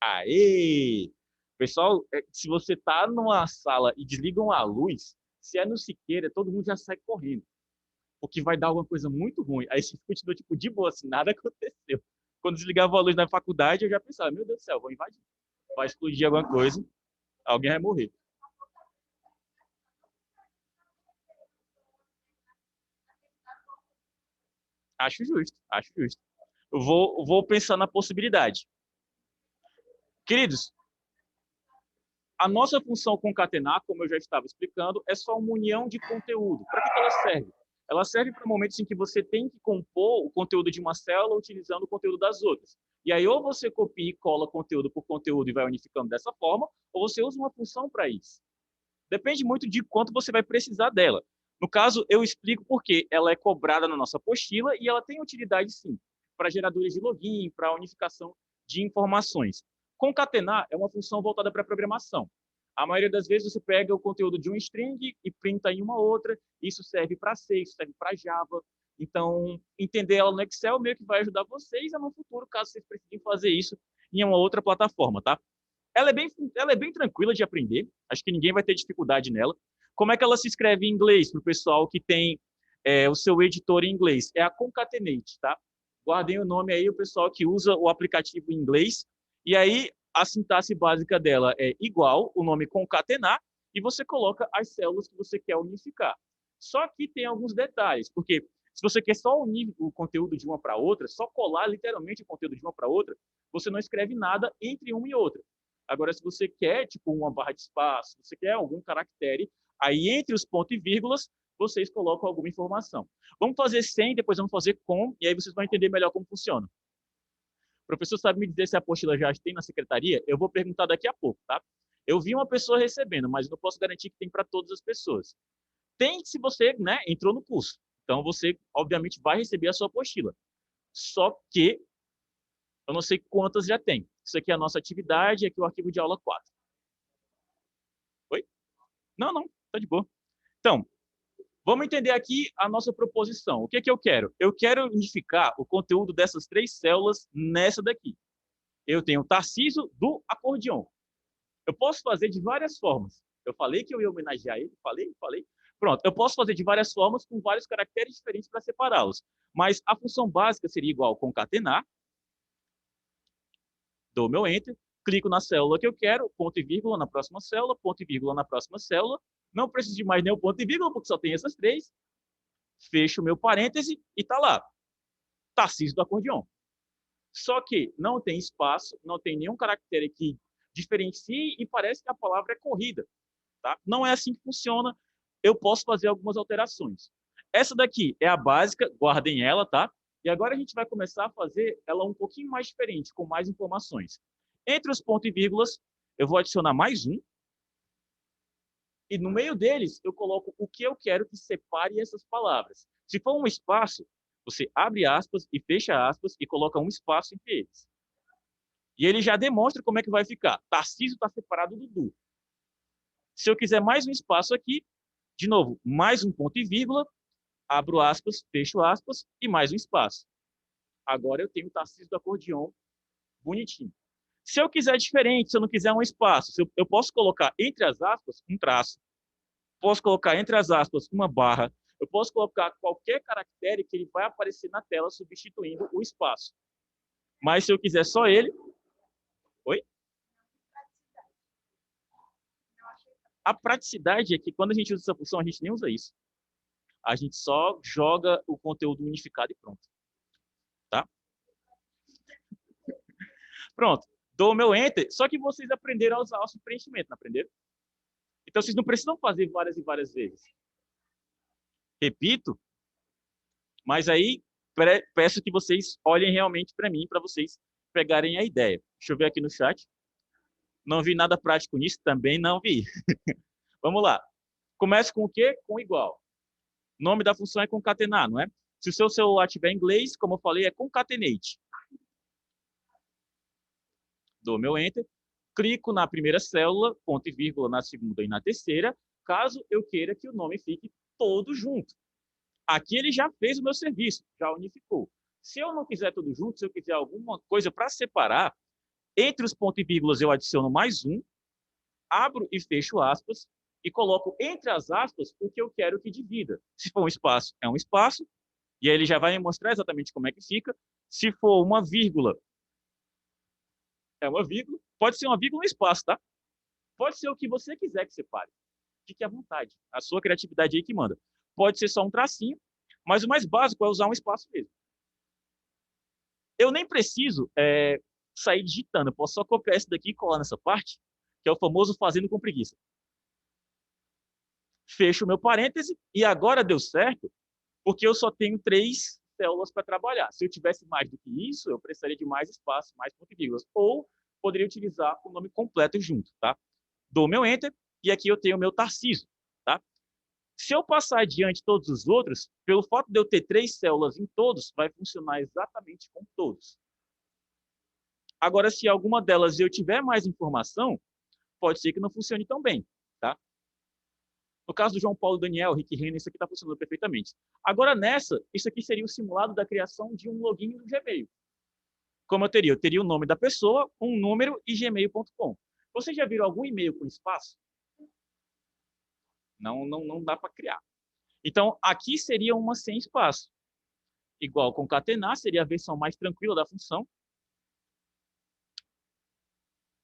Aê! Pessoal, se você tá numa sala e desligam a luz, se é no Siqueira, todo mundo já sai correndo. Porque vai dar alguma coisa muito ruim. Aí você continua, tipo, de boa, assim, nada aconteceu. Quando desligava a luz na faculdade, eu já pensava, meu Deus do céu, vou invadir. Vai explodir alguma coisa, alguém vai morrer. Acho justo, acho justo. Eu vou pensar na possibilidade. Queridos, a nossa função concatenar, como eu já estava explicando, é só uma união de conteúdo. Para que ela serve? Ela serve para momentos em que você tem que compor o conteúdo de uma célula utilizando o conteúdo das outras. E aí, ou você copia e cola conteúdo por conteúdo e vai unificando dessa forma, ou você usa uma função para isso. Depende muito de quanto você vai precisar dela. No caso, eu explico porque ela é cobrada na nossa apostila e ela tem utilidade, sim, para geradores de login, para unificação de informações. Concatenar é uma função voltada para a programação. A maioria das vezes você pega o conteúdo de um string e printa em uma outra. Isso serve para C, isso serve para Java. Então, entender ela no Excel meio que vai ajudar vocês a no futuro, caso vocês precisem fazer isso em uma outra plataforma, tá? Ela é bem tranquila de aprender. Acho que ninguém vai ter dificuldade nela. Como é que ela se escreve em inglês para o pessoal que tem o seu editor em inglês? É a Concatenate, tá? Guardem o nome aí, o pessoal que usa o aplicativo em inglês. E aí, a sintaxe básica dela é igual, o nome concatenar, e você coloca as células que você quer unificar. Só que tem alguns detalhes, porque se você quer só unir o conteúdo de uma para outra, só colar literalmente o conteúdo de uma para outra, você não escreve nada entre uma e outra. Agora, se você quer, tipo, uma barra de espaço, se você quer algum caractere, aí entre os pontos e vírgulas, vocês colocam alguma informação. Vamos fazer sem, depois vamos fazer com, e aí vocês vão entender melhor como funciona. O professor sabe me dizer se a apostila já tem na secretaria? Eu vou perguntar daqui a pouco, tá? Eu vi uma pessoa recebendo, mas não posso garantir que tem para todas as pessoas. Tem se você, né, entrou no curso. Então, você, obviamente, vai receber a sua apostila. Só que eu não sei quantas já tem. Isso aqui é a nossa atividade, aqui é o arquivo de aula 4. Oi? Não, não, tá de boa. Então, vamos entender aqui a nossa proposição. O que que eu quero? Eu quero unificar o conteúdo dessas 3 células nessa daqui. Eu tenho o Tarcísio do acordeon. Eu posso fazer de várias formas. Eu falei que eu ia homenagear ele, falei. Pronto, eu posso fazer de várias formas com vários caracteres diferentes para separá-los. Mas a função básica seria igual concatenar, dou meu Enter, clico na célula que eu quero, ponto e vírgula na próxima célula, ponto e vírgula na próxima célula. Não preciso de mais nenhum ponto e vírgula, porque só tem essas três. Fecho o meu parêntese e está lá. Tarcísio do acordeon. Só que não tem espaço, não tem nenhum caractere que diferencie e parece que a palavra é corrida. Tá? Não é assim que funciona. Eu posso fazer algumas alterações. Essa daqui é a básica, guardem ela, tá? E agora a gente vai começar a fazer ela um pouquinho mais diferente, com mais informações. Entre os pontos e vírgulas, eu vou adicionar mais um. E no meio deles, eu coloco o que eu quero que separe essas palavras. Se for um espaço, você abre aspas e fecha aspas e coloca um espaço entre eles. E ele já demonstra como é que vai ficar. Tarcísio está separado do Du. Se eu quiser mais um espaço aqui, de novo, mais um ponto e vírgula, abro aspas, fecho aspas e mais um espaço. Agora eu tenho o Tarcísio do acordeon bonitinho. Se eu quiser diferente, se eu não quiser um espaço, eu posso colocar entre as aspas um traço, posso colocar entre as aspas uma barra, eu posso colocar qualquer caractere que ele vai aparecer na tela substituindo o espaço. Mas se eu quiser só ele... Oi? A praticidade é que quando a gente usa essa função, a gente nem usa isso. A gente só joga o conteúdo unificado e pronto. Tá? Pronto. Dou o meu Enter, só que vocês aprenderam a usar o preenchimento, não aprenderam? Então, vocês não precisam fazer várias e várias vezes. Repito, mas aí peço que vocês olhem realmente para mim, para vocês pegarem a ideia. Deixa eu ver aqui no chat. Não vi nada prático nisso, também não vi. Vamos lá. Comece com o quê? Com igual. O nome da função é concatenar, não é? Se o seu celular tiver em inglês, como eu falei, é concatenate. Dou meu Enter. Clico na primeira célula, ponto e vírgula na segunda e na terceira, caso eu queira que o nome fique todo junto. Aqui ele já fez o meu serviço, já unificou. Se eu não quiser tudo junto, se eu quiser alguma coisa para separar, entre os pontos e vírgulas eu adiciono mais um, abro e fecho aspas, e coloco entre as aspas o que eu quero que divida. Se for um espaço, é um espaço, e aí ele já vai me mostrar exatamente como é que fica. Se for uma vírgula, é uma vírgula. Pode ser uma vírgula e um espaço, tá? Pode ser o que você quiser que separe. Fique à vontade. A sua criatividade aí que manda. Pode ser só um tracinho, mas o mais básico é usar um espaço mesmo. Eu nem preciso sair digitando. Eu posso só copiar esse daqui e colar nessa parte, que é o famoso fazendo com preguiça. Fecho o meu parêntese e agora deu certo, porque eu só tenho 3 células para trabalhar. Se eu tivesse mais do que isso, eu precisaria de mais espaço, mais ponto e vírgulas. Ou poderia utilizar o nome completo junto, tá? Dou meu Enter e aqui eu tenho o meu Tarcísio, tá? Se eu passar adiante todos os outros, pelo fato de eu ter 3 células em todos, vai funcionar exatamente com todos. Agora, se alguma delas eu tiver mais informação, pode ser que não funcione tão bem, tá? No caso do João Paulo Daniel, Rick Renner, isso aqui está funcionando perfeitamente. Agora, nessa, isso aqui seria o simulado da criação de um login do Gmail. Como eu teria? Eu teria o nome da pessoa, um número e gmail.com. Vocês já viram algum e-mail com espaço? Não dá para criar. Então, aqui seria uma sem espaço. Igual concatenar, seria a versão mais tranquila da função.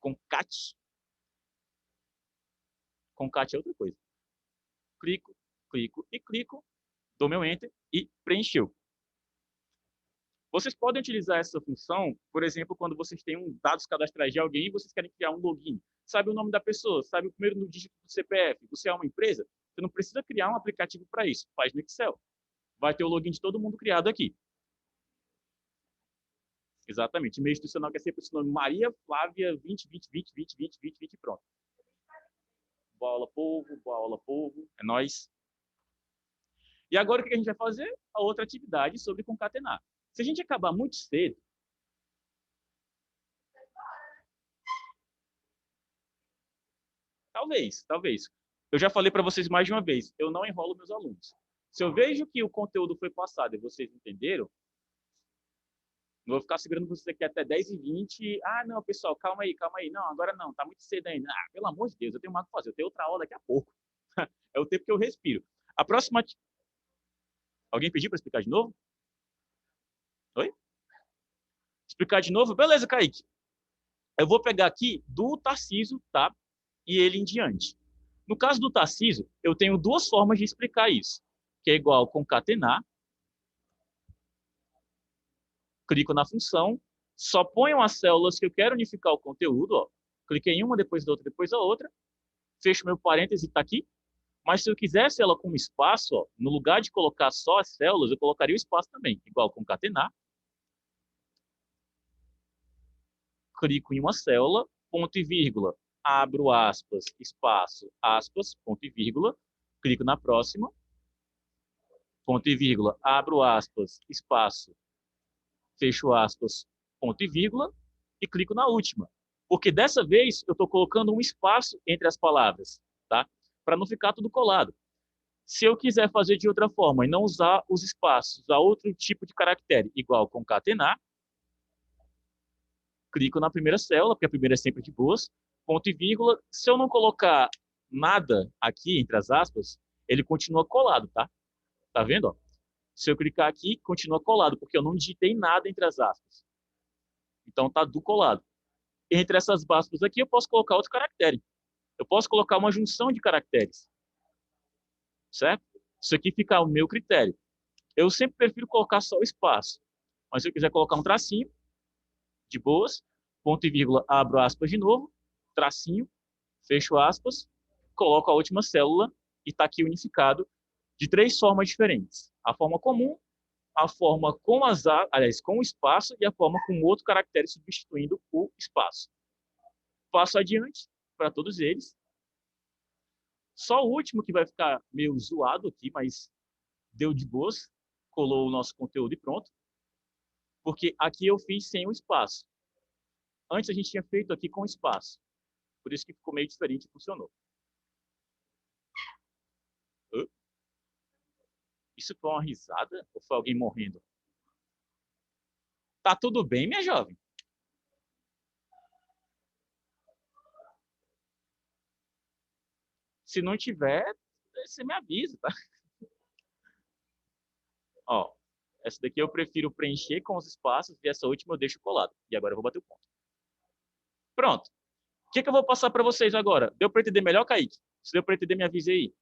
Concat. Concat é outra coisa. Clico, clico e clico, dou meu Enter e preencheu. Vocês podem utilizar essa função, por exemplo, quando vocês têm dados cadastrais de alguém e vocês querem criar um login. Sabe o nome da pessoa, sabe o primeiro dígito do CPF, você é uma empresa, você não precisa criar um aplicativo para isso, faz no Excel. Vai ter o login de todo mundo criado aqui. Exatamente. E-mail institucional que é sempre esse nome, Maria Flávia 20, pronto. Boa aula, povo. É nóis. E agora o que a gente vai fazer? A outra atividade sobre concatenar. Se a gente acabar muito cedo, talvez. Eu já falei para vocês mais de uma vez, eu não enrolo meus alunos. Se eu vejo que o conteúdo foi passado e vocês entenderam, Não vou ficar segurando você aqui até 10h20. Ah, não, pessoal, calma aí, calma aí. Não, agora não, tá muito cedo ainda. Ah, pelo amor de Deus, eu tenho mais o que fazer. Eu tenho outra aula daqui a pouco. É o tempo que eu respiro. A próxima... Alguém pediu para explicar de novo? Oi? Explicar de novo? Beleza, Kaique. Eu vou pegar aqui do Tarcísio, tá? E ele em diante. No caso do Tarcísio, eu tenho duas formas de explicar isso, que é igual concatenar. Clico na função, só ponho as células que eu quero unificar o conteúdo, ó. Cliquei em uma, depois da outra, depois da outra. Fecho meu parêntese, está aqui. Mas se eu quisesse ela com espaço, ó, no lugar de colocar só as células, eu colocaria o espaço também, igual concatenar. Clico em uma célula, ponto e vírgula, abro aspas, espaço, aspas, ponto e vírgula, clico na próxima, ponto e vírgula, abro aspas, espaço, fecho aspas, ponto e vírgula, e clico na última. Porque dessa vez eu estou colocando um espaço entre as palavras, tá? Para não ficar tudo colado. Se eu quiser fazer de outra forma e não usar os espaços, usar outro tipo de caractere, igual concatenar, clico na primeira célula, porque a primeira é sempre de boas, ponto e vírgula. Se eu não colocar nada aqui entre as aspas, ele continua colado, tá? Tá vendo? Ó? Se eu clicar aqui, continua colado, porque eu não digitei nada entre as aspas. Então tá do colado. Entre essas aspas aqui, eu posso colocar outro caractere. Eu posso colocar uma junção de caracteres. Certo? Isso aqui fica o meu critério. Eu sempre prefiro colocar só o espaço. Mas se eu quiser colocar um tracinho, de boas, ponto e vírgula, abro aspas de novo, tracinho, fecho aspas, coloco a última célula e está aqui unificado de três formas diferentes. A forma comum, a forma com com o espaço e a forma com outro caractere substituindo o espaço. Passo adiante para todos eles. Só o último que vai ficar meio zoado aqui, mas deu de boas, colou o nosso conteúdo e pronto. Porque aqui eu fiz sem o espaço. Antes a gente tinha feito aqui com espaço. Por isso que ficou meio diferente e funcionou. Isso foi uma risada ou foi alguém morrendo? Tá tudo bem, minha jovem? Se não tiver, você me avisa, tá? Ó, essa daqui eu prefiro preencher com os espaços e essa última eu deixo colado. E agora eu vou bater o ponto. Pronto. O que eu vou passar para vocês agora? Deu para entender melhor, Kaique? Se deu para entender, me avise aí.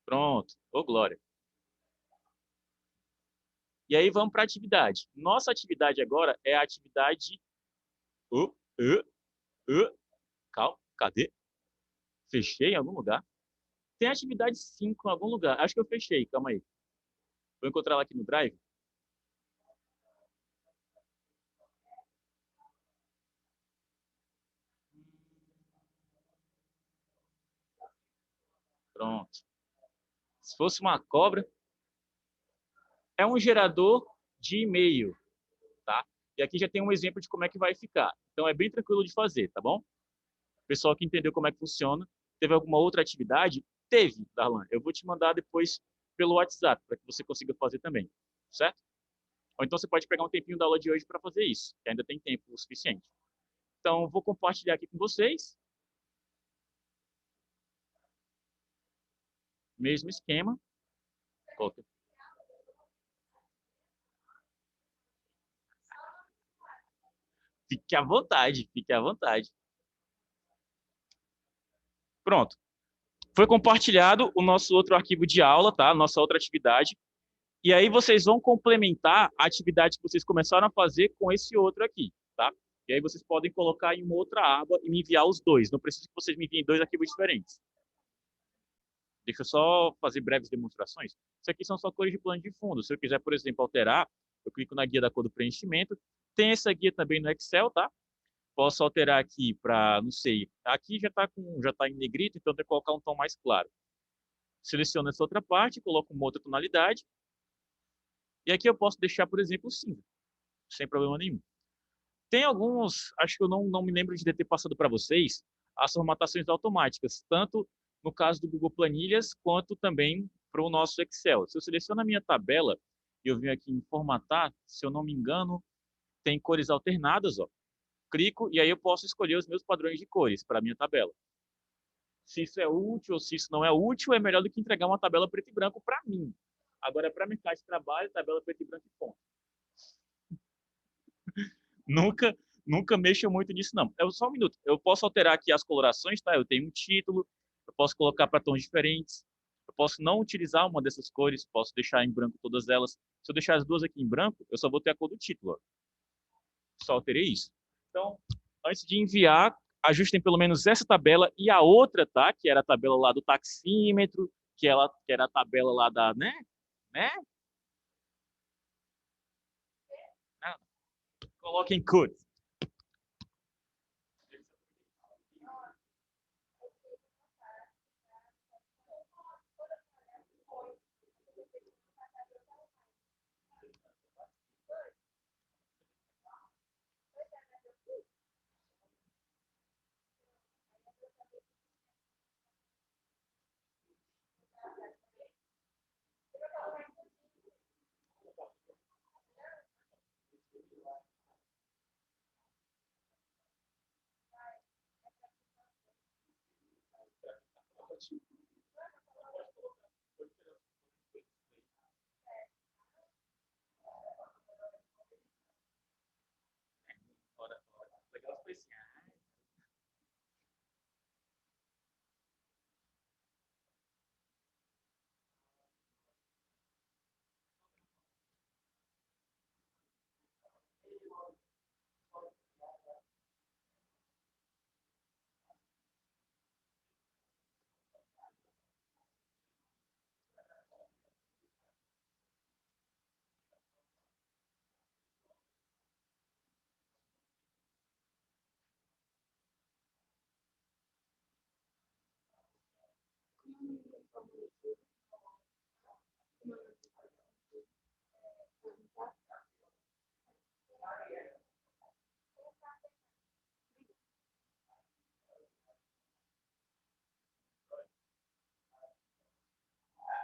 Pronto. Ô, glória. E aí vamos para a atividade. Nossa atividade agora é a atividade... Calma, cadê? Fechei em algum lugar? Tem atividade 5 em algum lugar. Acho que eu fechei, calma aí. Vou encontrar ela aqui no Drive. Pronto. Se fosse uma cobra, é um gerador de e-mail, tá? E aqui já tem um exemplo de como é que vai ficar. Então é bem tranquilo de fazer, tá bom? Pessoal que entendeu como é que funciona, teve alguma outra atividade? Teve, Darlan. Eu vou te mandar depois pelo WhatsApp, para que você consiga fazer também, certo? Ou então você pode pegar um tempinho da aula de hoje para fazer isso, que ainda tem tempo o suficiente. Então, vou compartilhar aqui com vocês. Mesmo esquema. Fique à vontade, fique à vontade. Pronto. Foi compartilhado o nosso outro arquivo de aula, tá? Nossa outra atividade. E aí vocês vão complementar a atividade que vocês começaram a fazer com esse outro aqui, tá? E aí vocês podem colocar em uma outra aba e me enviar os dois. Não precisa que vocês me enviem dois arquivos diferentes. Deixa eu só fazer breves demonstrações. Isso aqui são só cores de plano de fundo. Se eu quiser, por exemplo, alterar, eu clico na guia da cor do preenchimento. Tem essa guia também no Excel, tá? Posso alterar aqui para, não sei, aqui já está em negrito, então eu tenho que colocar um tom mais claro. Seleciono essa outra parte, coloco uma outra tonalidade. E aqui eu posso deixar, por exemplo, cinza, sem problema nenhum. Tem alguns, acho que eu não me lembro de ter passado para vocês, as formatações automáticas, tanto no caso do Google Planilhas, quanto também para o nosso Excel. Se eu seleciono a minha tabela e eu venho aqui em formatar, se eu não me engano, tem cores alternadas, ó. Clico e aí eu posso escolher os meus padrões de cores para a minha tabela. Se isso é útil ou se isso não é útil, é melhor do que entregar uma tabela preto e branco para mim. Agora, para mercado de trabalho, tabela preto e branco e ponto. Nunca, nunca mexo muito nisso, não. Eu, só um minuto. Eu posso alterar aqui as colorações, tá? Eu tenho um título, eu posso colocar para tons diferentes. Eu posso não utilizar uma dessas cores, posso deixar em branco todas elas. Se eu deixar as duas aqui em branco, eu só vou ter a cor do título, ó. Só alterei isso. Então, antes de enviar, ajustem pelo menos essa tabela e a outra, tá? Que era a tabela lá do taxímetro, que era a tabela lá da, né? Né? Ah, coloquem cores. Legal, foi assim.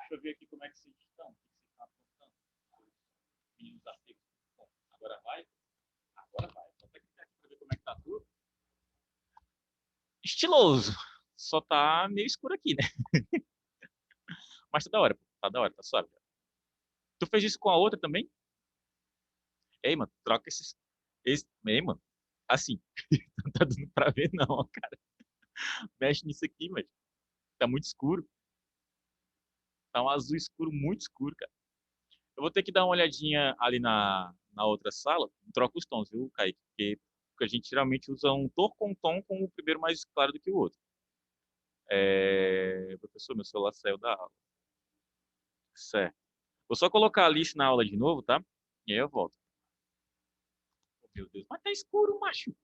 Deixa eu ver aqui como é que vocês estão. O que vocês estão apontando? Meninos artigos. Bom, agora vai? Agora vai. Só clicar aqui para ver como é que tá tudo. Estiloso. Só tá meio escuro aqui, né? Mas tá da hora, pô. Tá da hora, tá suave. Tu fez isso com a outra também? Ei, mano, troca esses. Ei, mano. Assim, não tá dando pra ver, não, cara. Mexe nisso aqui, mas tá muito escuro. Tá um azul escuro, muito escuro, cara. Eu vou ter que dar uma olhadinha ali na outra sala. Troca os tons, viu, Kaique? Porque a gente geralmente usa um tom com tom com o primeiro mais claro do que o outro. Professor, meu celular saiu da aula. Certo. Vou só colocar a lista na aula de novo, tá? E aí eu volto. Oh, meu Deus, mas tá escuro, macho.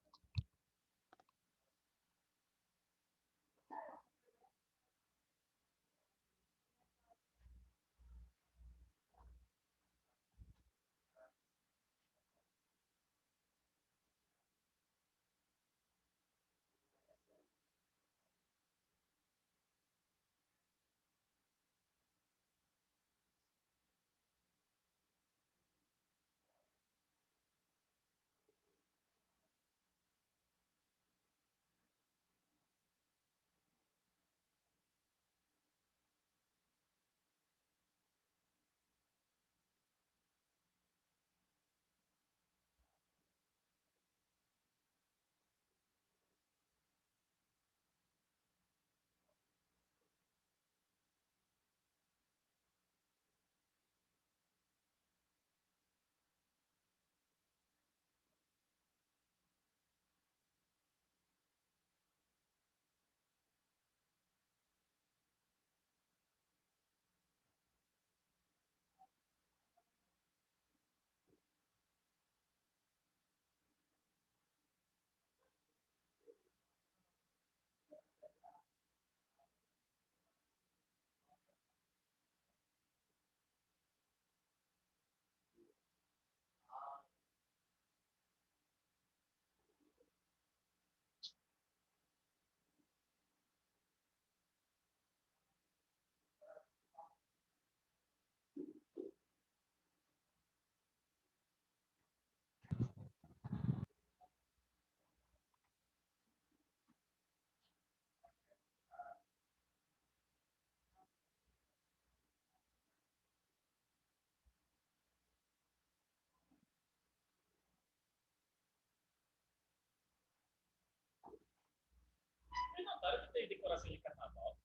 Vocês notaram que tem decoração de carnaval?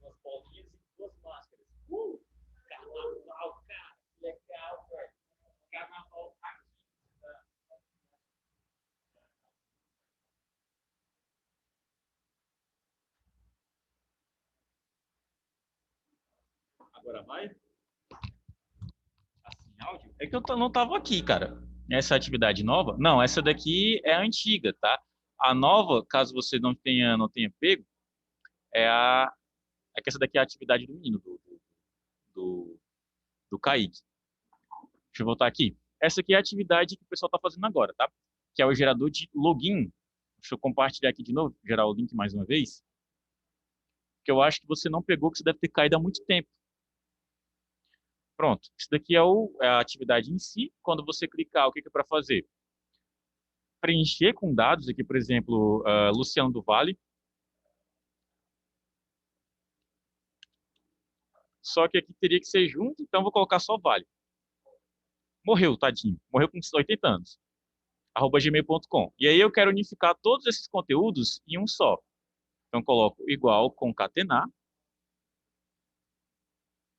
Umas bolinhas e duas máscaras. Carnaval, cara. Que legal, velho. Carnaval aqui. Tá? Agora vai? Assim, áudio? É que eu não tava aqui, cara. Essa atividade nova? Não, essa daqui é a antiga, tá? A nova, caso você não tenha pego, é a. É que essa daqui é a atividade do menino, do, do Kaique. Deixa eu voltar aqui. Essa aqui é a atividade que o pessoal está fazendo agora, tá? Que é o gerador de login. Deixa eu compartilhar aqui de novo, gerar o link mais uma vez. Que eu acho que você não pegou, que você deve ter caído há muito tempo. Pronto. Isso daqui é a atividade em si. Quando você clicar, o que é para fazer? Preencher com dados. Aqui, por exemplo, Luciano do Vale. Só que aqui teria que ser junto, então vou colocar só Vale. Morreu, tadinho. Morreu com 80 anos. @gmail.com. E aí eu quero unificar todos esses conteúdos em um só. Então coloco igual concatenar,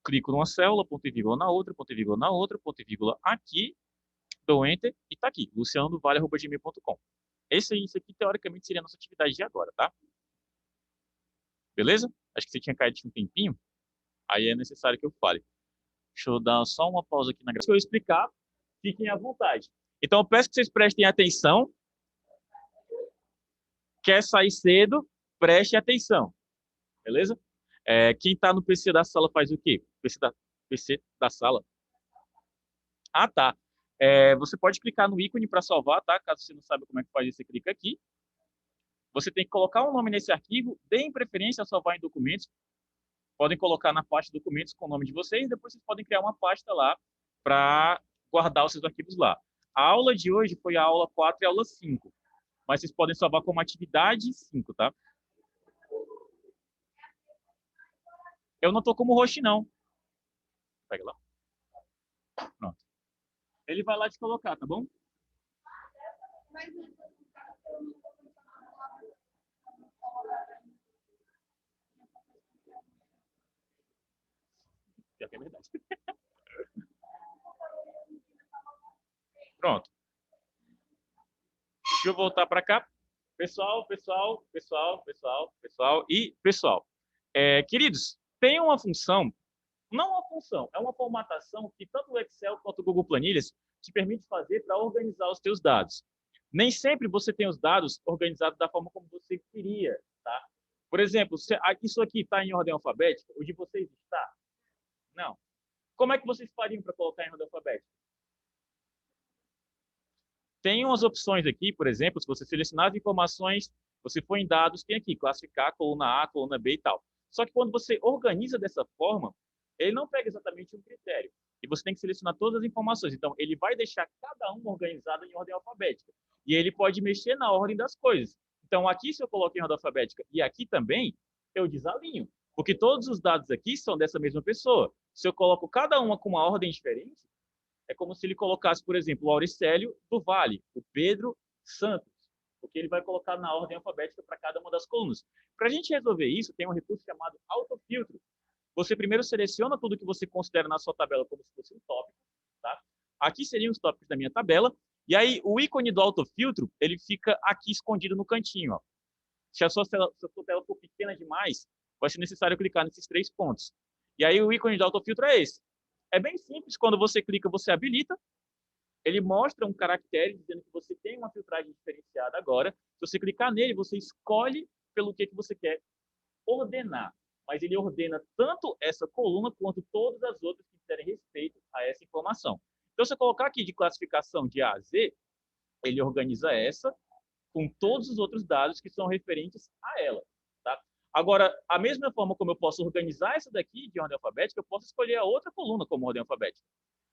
clico numa célula, ponto e vírgula na outra, ponto e vírgula na outra, ponto e vírgula aqui, dou enter e tá aqui, lucianovale@gmail.com. Isso aqui teoricamente seria a nossa atividade de agora, tá? Beleza? Acho que você tinha caído de um tempinho, aí é necessário que eu fale. Deixa eu dar só uma pausa aqui na gravação. Se eu explicar, fiquem à vontade. Então eu peço que vocês prestem atenção. Quer sair cedo, preste atenção. Beleza? Quem está no PC da sala faz o quê? PC da sala. Ah, tá. Você pode clicar no ícone para salvar, tá? Caso você não saiba como é que faz, você clica aqui. Você tem que colocar um nome nesse arquivo, deem preferência a salvar em documentos. Podem colocar na pasta documentos com o nome de vocês, depois vocês podem criar uma pasta lá para guardar os seus arquivos lá. A aula de hoje foi a aula 4 e a aula 5, mas vocês podem salvar como atividade 5, tá? Eu não estou como host, não. Pega lá. Pronto. Ele vai lá te colocar, tá bom? Pior que é verdade. Pronto. Deixa eu voltar para cá. Pessoal. Queridos, tem uma função, não uma função, é uma formatação que tanto o Excel quanto o Google Planilhas te permite fazer para organizar os teus dados. Nem sempre você tem os dados organizados da forma como você queria, tá? Por exemplo, isso aqui está em ordem alfabética, o de vocês está? Não. Como é que vocês fariam para colocar em ordem alfabética? Tem umas opções aqui, por exemplo, se você selecionar as informações, você for em dados, tem aqui, classificar, coluna A, coluna B e tal. Só que quando você organiza dessa forma, ele não pega exatamente um critério. E você tem que selecionar todas as informações. Então, ele vai deixar cada um organizado em ordem alfabética. E ele pode mexer na ordem das coisas. Então, aqui, se eu coloco em ordem alfabética e aqui também, eu desalinho. Porque todos os dados aqui são dessa mesma pessoa. Se eu coloco cada uma com uma ordem diferente, é como se ele colocasse, por exemplo, o Auricélio do Vale, o Pedro Santos, porque ele vai colocar na ordem alfabética para cada uma das colunas. Para a gente resolver isso, tem um recurso chamado autofiltro. Você primeiro seleciona tudo que você considera na sua tabela como se fosse um tópico, tá? Aqui seriam os tópicos da minha tabela, e aí o ícone do autofiltro, ele fica aqui escondido no cantinho, ó. Se a sua tela for pequena demais, vai ser necessário clicar nesses 3 pontos. E aí o ícone do autofiltro é esse. É bem simples, quando você clica, você habilita, ele mostra um caractere dizendo que você tem uma filtragem diferenciada agora. Se você clicar nele, você escolhe pelo que você quer ordenar. Mas ele ordena tanto essa coluna quanto todas as outras que dizerem respeito a essa informação. Então, se eu colocar aqui de classificação de A a Z, ele organiza essa com todos os outros dados que são referentes a ela. Tá? Agora, a mesma forma como eu posso organizar essa daqui de ordem alfabética, eu posso escolher a outra coluna como ordem alfabética.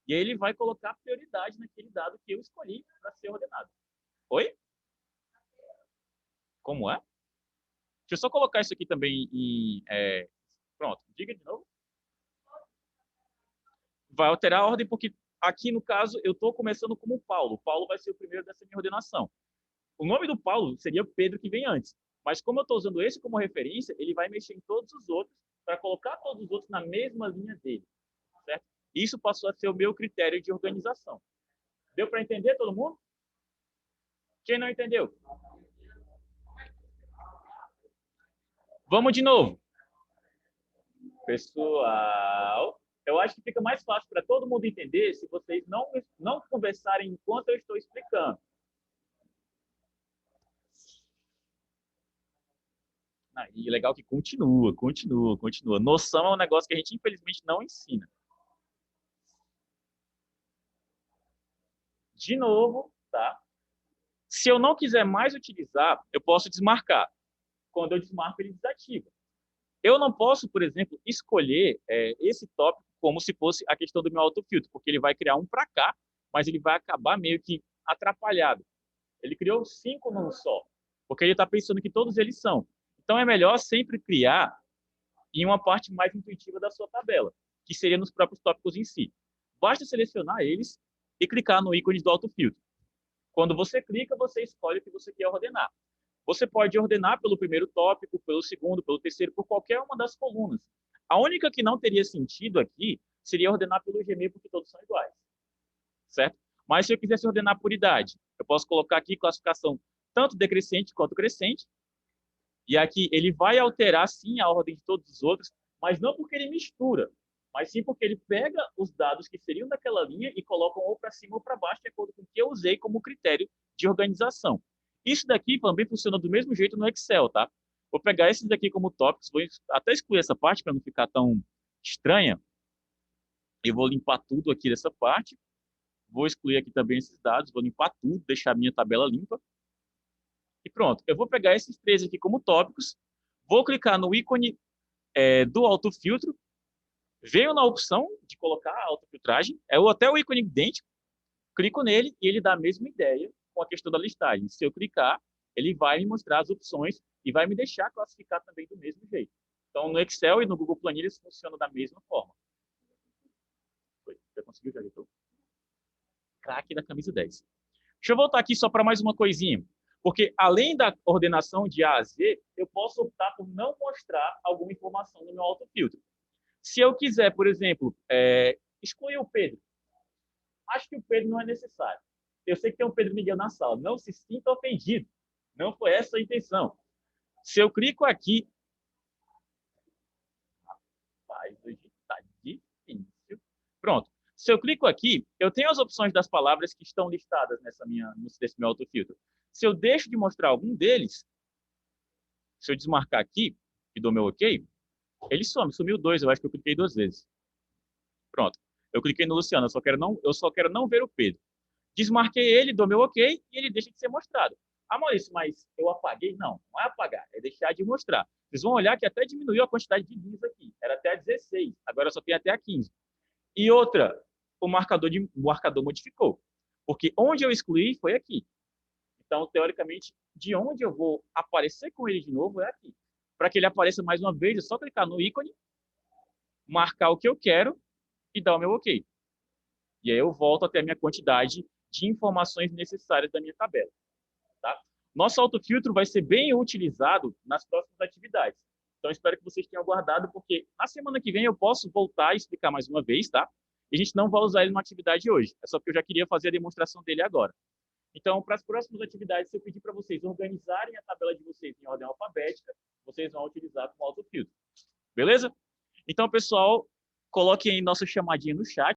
E aí ele vai colocar prioridade naquele dado que eu escolhi para ser ordenado. Oi? Como é? Deixa eu só colocar isso aqui também em... Pronto, diga de novo. Vai alterar a ordem porque aqui, no caso, eu estou começando como Paulo. Paulo vai ser o primeiro dessa minha ordenação. O nome do Paulo seria Pedro, que vem antes. Mas como eu estou usando esse como referência, ele vai mexer em todos os outros para colocar todos os outros na mesma linha dele. Certo? Isso passou a ser o meu critério de organização. Deu para entender todo mundo? Quem não entendeu? Vamos de novo. Pessoal, eu acho que fica mais fácil para todo mundo entender se vocês não conversarem enquanto eu estou explicando. E legal que continua. Noção é um negócio que a gente, infelizmente, não ensina. De novo, tá? Se eu não quiser mais utilizar, eu posso desmarcar. Quando eu desmarco, ele desativa. Eu não posso, por exemplo, escolher esse tópico como se fosse a questão do meu autofiltro, porque ele vai criar um para cá, mas ele vai acabar meio que atrapalhado. Ele criou 5 num só, porque ele está pensando que todos eles são. Então, é melhor sempre criar em uma parte mais intuitiva da sua tabela, que seria nos próprios tópicos em si. Basta selecionar eles e clicar no ícone do autofiltro. Quando você clica, você escolhe o que você quer ordenar. Você pode ordenar pelo primeiro tópico, pelo segundo, pelo terceiro, por qualquer uma das colunas. A única que não teria sentido aqui seria ordenar pelo Gmail, porque todos são iguais. Certo? Mas se eu quisesse ordenar por idade, eu posso colocar aqui classificação tanto decrescente quanto crescente. E aqui ele vai alterar, sim, a ordem de todos os outros, mas não porque ele mistura, mas sim porque ele pega os dados que seriam daquela linha e coloca ou para cima ou para baixo, de acordo com o que eu usei como critério de organização. Isso daqui também funciona do mesmo jeito no Excel, tá? Vou pegar esses daqui como tópicos, vou até excluir essa parte para não ficar tão estranha. Eu vou limpar tudo aqui dessa parte. Vou excluir aqui também esses dados, vou limpar tudo, deixar a minha tabela limpa. E pronto, eu vou pegar esses 3 aqui como tópicos, vou clicar no ícone do autofiltro, venho na opção de colocar a autofiltragem, até o ícone idêntico, clico nele e ele dá a mesma ideia com a questão da listagem. Se eu clicar, ele vai me mostrar as opções e vai me deixar classificar também do mesmo jeito. Então, no Excel e no Google Planilhas funcionam da mesma forma. Já conseguiu, já gritou? Craque da camisa 10. Deixa eu voltar aqui só para mais uma coisinha. Porque, além da ordenação de A a Z, eu posso optar por não mostrar alguma informação no meu autofiltro. Se eu quiser, por exemplo, excluir o Pedro, acho que o Pedro não é necessário. Eu sei que tem um Pedro Miguel na sala. Não se sinta ofendido. Não foi essa a intenção. Se eu clico aqui... Rapaz, hoje está difícil. Pronto. Se eu clico aqui, eu tenho as opções das palavras que estão listadas nesse meu autofiltro. Se eu deixo de mostrar algum deles, se eu desmarcar aqui e dou meu OK, ele some. Sumiu 2, eu acho que eu cliquei 2 vezes. Pronto. Eu cliquei no Luciano, eu só quero não ver o Pedro. Desmarquei ele, dou meu OK e ele deixa de ser mostrado. Ah, Maurício, mas eu apaguei? Não, não é apagar, é deixar de mostrar. Vocês vão olhar que até diminuiu a quantidade de linhas aqui. Era até a 16, agora só tem até a 15. E outra, o marcador modificou. Porque onde eu excluí foi aqui. Então, teoricamente, de onde eu vou aparecer com ele de novo é aqui. Para que ele apareça mais uma vez, é só clicar no ícone, marcar o que eu quero e dar o meu OK. E aí eu volto até a minha quantidade de informações necessárias da minha tabela. Tá? Nosso autofiltro vai ser bem utilizado nas próximas atividades. Então, espero que vocês tenham aguardado, porque na semana que vem eu posso voltar e explicar mais uma vez, tá? E a gente não vai usar ele numa atividade hoje. É só porque eu já queria fazer a demonstração dele agora. Então, para as próximas atividades, se eu pedir para vocês organizarem a tabela de vocês em ordem alfabética, vocês vão utilizar como autofiltro. Beleza? Então, pessoal, coloquem aí nossa chamadinha no chat.